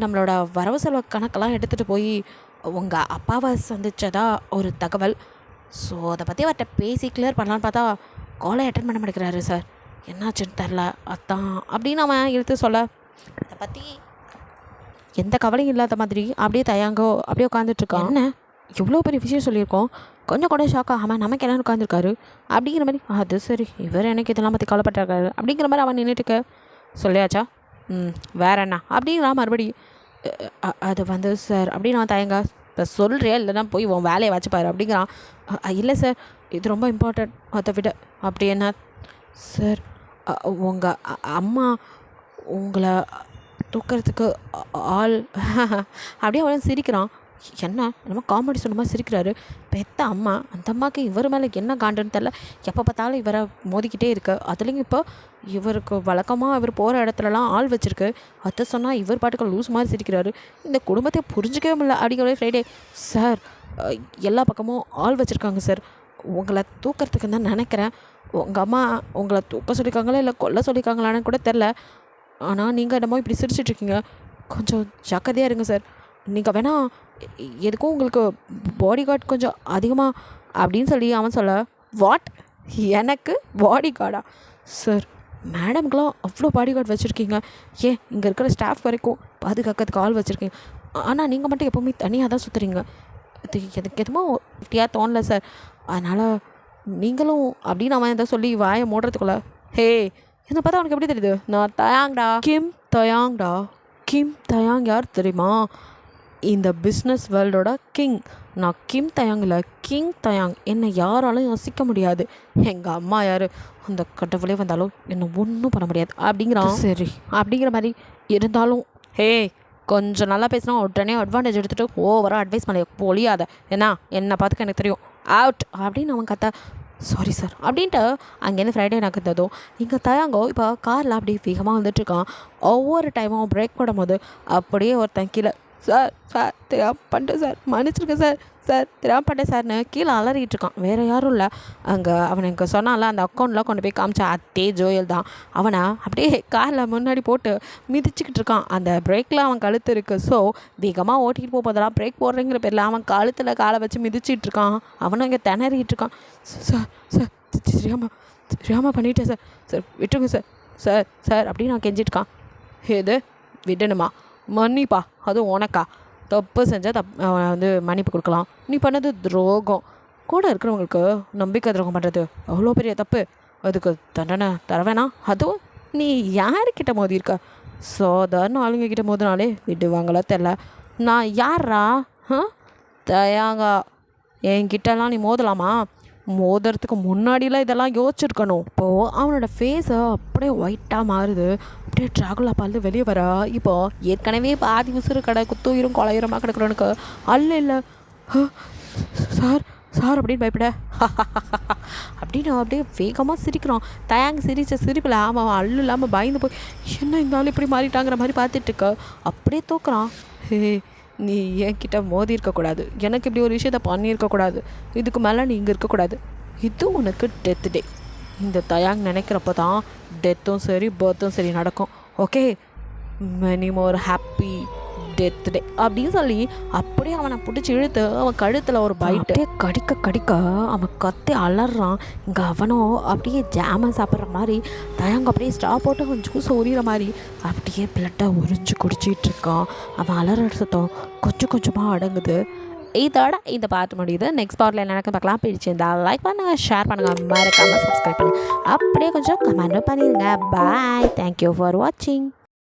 நம்மளோட வரவு செலவு கணக்கெல்லாம் எடுத்துகிட்டு போய் உங்கள் அப்பாவை சந்தித்ததா ஒரு தகவல். ஸோ அதை பற்றி அவர்கிட்ட பேசி கிளியர் பண்ணலான்னு பார்த்தா காலை அட்டன் பண்ண மாட்டேங்கிறாரு சார், என்னாச்சுன்னு தெரில, அதான் அப்படின்னு அவன் இழுத்து சொல்ல அதை பற்றி எந்த கவலையும் இல்லாத மாதிரி அப்படியே தயாங்கோ அப்படியே உட்காந்துட்ருக்கான். என்ன இவ்வளோ பெரிய விஷயம் சொல்லியிருக்கோம், கொஞ்சம் கூட ஷாக் ஆகாமல் நமக்கு என்னென்னு உட்காந்துருக்காரு அப்படிங்கிற மாதிரி. அது சரி, இவர் எனக்கு இதெல்லாம் பற்றி கவலைப்பட்டிருக்காரு அப்படிங்கிற மாதிரி அவன் நின்றுட்டுக்க. சொல்லியாச்சா? வேற என்ன அப்படிங்கிறா மறுபடி. அது வந்து சார் அப்படின்னு அவன் தயங்க. இப்போ சொல்கிறியா இல்லைனா போய் உன் வேலையை வச்சுப்பாரு அப்படிங்கிறான். இல்லை சார், இது ரொம்ப இம்பார்ட்டன்ட், அதை விட. அப்படி என்ன சார்? உங்கள் அம்மா உங்களை தூக்கிறதுக்கு ஆள் அப்படியே அவன் சிரிக்கிறான். என்ன நம்ம காமெடி சொன்னமாக சிரிக்கிறாரு. பெத்த அம்மா, அந்த அம்மாவுக்கு இவர் மேலே என்ன காண்டுன்னு தெரில, எப்போ பார்த்தாலும் இவரை மோதிக்கிட்டே இருக்கு. அதுலேயும் இப்போ இவருக்கு வழக்கமாக இவர் போகிற இடத்துலலாம் ஆள் வச்சுருக்கு. அதை சொன்னால் இவர் பாட்டுக்கு லூஸ் மாதிரி சிரிக்கிறாரு. இந்த குடும்பத்தை புரிஞ்சிக்கவே முடியல அப்படிங்கிற ஃப்ரைடே. சார் எல்லா பக்கமும் ஆள் வச்சுருக்காங்க சார், உங்களை தூக்கிறதுக்கு தான் நினைக்கிறேன். உங்கள் அம்மா உங்களை தூக்க சொல்லியிருக்காங்களா இல்லை கொல்ல சொல்லியிருக்காங்களான்னு கூட தெரில. ஆனால் நீங்கள் என்னமோ இப்படி சிரிச்சிட்ருக்கீங்க, கொஞ்சம் ஜாக்கிரதையாக இருங்க சார். நீங்கள் வேணால் எதுக்கும் உங்களுக்கு பாடி கார்டு கொஞ்சம் அதிகமாக அப்படின்னு சொல்லி அவன் சொல்ல. வாட், எனக்கு பாடி கார்டா? சார் மேடம்க்கெலாம் அவ்வளோ பாடி கார்டு வச்சுருக்கீங்க, ஏன் இங்கே இருக்கிற ஸ்டாஃப் வரைக்கும் பாதுகாக்கிறதுக்கு ஆள் வச்சுருக்கீங்க. ஆனால் நீங்கள் மட்டும் எப்போவுமே தனியாக தான் சுற்றுறீங்க. இது எனக்கு எதுவுமோ இப்படியா தோணல சார், அதனால் நீங்களும் அப்படின்னு அவன் எதாவது சொல்லி வாயை மூடுறதுக்குள்ள. ஹே, என்னை பார்த்தா அவனுக்கு எப்படி தெரியுது? நான் தயாங்டா, கிம் தயாங் யார் தெரியுமா? இந்த பிஸ்னஸ் வேர்ல்டோட கிங். நான் கிம் தயாங்கில் கிங் தயாங், என்னை யாராலும் யோசிக்க முடியாது. எங்கள் அம்மா யார், அந்த கடவுளே வந்தாலும் என்னை ஒன்றும் பண்ண முடியாது அப்படிங்கிறான். சரி அப்படிங்கிற மாதிரி இருந்தாலும் ஹே கொஞ்சம் நல்லா பேசினா உடனே அட்வான்டேஜ் எடுத்துகிட்டு ஓவராக அட்வைஸ் பண்ண பொழியாத, ஏன்னா என்னை பார்த்துக்க எனக்கு தெரியும், அவுட் அப்படின்னு அவன் கத்த. சாரி சார் அப்படின்ட்டு அங்கேருந்து ஃப்ரைடே நகர்ந்ததும் இங்கே தயாங்கோ இப்போ காரில் அப்படியே வேகமாக வந்துட்டுருக்கான். ஒவ்வொரு டைமும் பிரேக் போடும்போது அப்படியே ஒருத்தன் கீழே சார் தெரியாமல் பண்ணிட்டேன் சார், மன்னிச்சிருக்கேன் சார் தெரியாமல் பண்ணிட்டேன் சார்னு கீழே அலறிட்டு இருக்கான். வேறு யாரும் இல்லை, அங்கே அவன் எனக்கு சொன்னால அந்த அக்கௌண்ட்லாம் கொண்டு போய் காமிச்சா அதே ஜோயல் தான். அவனை அப்படியே காரில் முன்னாடி போட்டு மிதிச்சுக்கிட்டு இருக்கான். அந்த பிரேக்கில் அவன் கழுத்து இருக்குது. ஸோ வேகமாக ஓட்டிகிட்டு போதெல்லாம் பிரேக் போடுறேங்கிற பேரில் அவன் கழுத்தில் காலை வச்சு மிதிச்சிட்டு இருக்கான். அவனும் இங்கே திணறிட்டு இருக்கான். சார் தெரியாமல் பண்ணிட்டேன் சார் விட்டுருங்க சார் அப்படின்னு நான் கெஞ்சிட்ருக்கான். எது விடணுமா? மன்னிப்பா, அதுவும் உனக்கா? தப்பு செஞ்சால் வந்து மன்னிப்பு கொடுக்கலாம், நீ பண்ணது துரோகம். கூட இருக்கிறவங்களுக்கு நம்பிக்கை துரோகம் பண்ணுறது அவ்வளோ பெரிய தப்பு, அதுக்கு தண்டனை தரவேணா? அதுவும் நீ யாருக்கிட்ட மோதிருக்க? சாதாரண ஆளுங்கக்கிட்ட மோதினாலே விடுவாங்களா தெரில. நான் யாரா? தயாங்கா, என்கிட்டலாம் நீ மோதலாமா? மோதுறதுக்கு முன்னாடிலாம் இதெல்லாம் யோசிச்சுருக்கணும். இப்போது அவனோட ஃபேஸை அப்படியே ஒயிட்டாக மாறுது. அப்படியே ட்ராகுலா பார்த்து வெளியே வரா. இப்போது ஏற்கனவே பாதி உசுறு கடை குத்துயிரும் கொலையுரமாக கிடக்குறவனுக்கு இல்லை சார் அப்படின்னு பயப்பட அப்படின்னு அப்படியே வேகமாக சிரிக்கிறான். தயாங்க சிரித்த சிரிப்பில் அவன் அல்லு இல்லாமல் பயந்து போய் என்ன இருந்தாலும் இப்படி மாறிட்டாங்கிற மாதிரி பார்த்துட்ருக்க. அப்படியே தூக்குறான். ஹே, நீ என்கிட்ட மோதி இருக்கக்கூடாது, எனக்கு இப்படி ஒரு விஷயத்த பண்ணியிருக்கக்கூடாது, இதுக்கு மேலே நீ இங்கே இருக்கக்கூடாது, இது உனக்கு டெத் டே. இந்த தயாங் நினைக்கிறப்ப தான் டெத்தும் சரி பர்த்தும் சரி நடக்கும். Okay, many more happy death day அப்படின்னு சொல்லி அப்படியே அவனை பிடிச்சி இழுத்து அவன் கழுத்தில் ஒரு பைட்டு கடிக்க அவன் கத்தி அலறான். இங்கே அவனும் அப்படியே ஜாமன் சாப்பிட்ற மாதிரி தயாங்க அப்படியே ஸ்டா போட்டு அவன் ஜூஸை உரிகிற மாதிரி அப்படியே பிளட்டை உறிஞ்சு குடிச்சிட்டு இருக்கான். அவன் அலற சத்தம் கொஞ்சம் கொஞ்சமாக அடங்குது. இதோட இந்த பார்ட் முடியுது. நெக்ஸ்ட் பார்ட்டில் என்ன நடக்குன்னு பார்க்கலாம். பிடிச்சிருந்தா லைக் பண்ணுங்கள், ஷேர் பண்ணுங்கள், மறக்காமல் சப்ஸ்கிரைப் பண்ணுங்கள், அப்படியே கொஞ்சம் கமெண்ட்டும் பண்ணிடுங்க. பாய், தேங்க்யூ ஃபார் வாட்சிங்.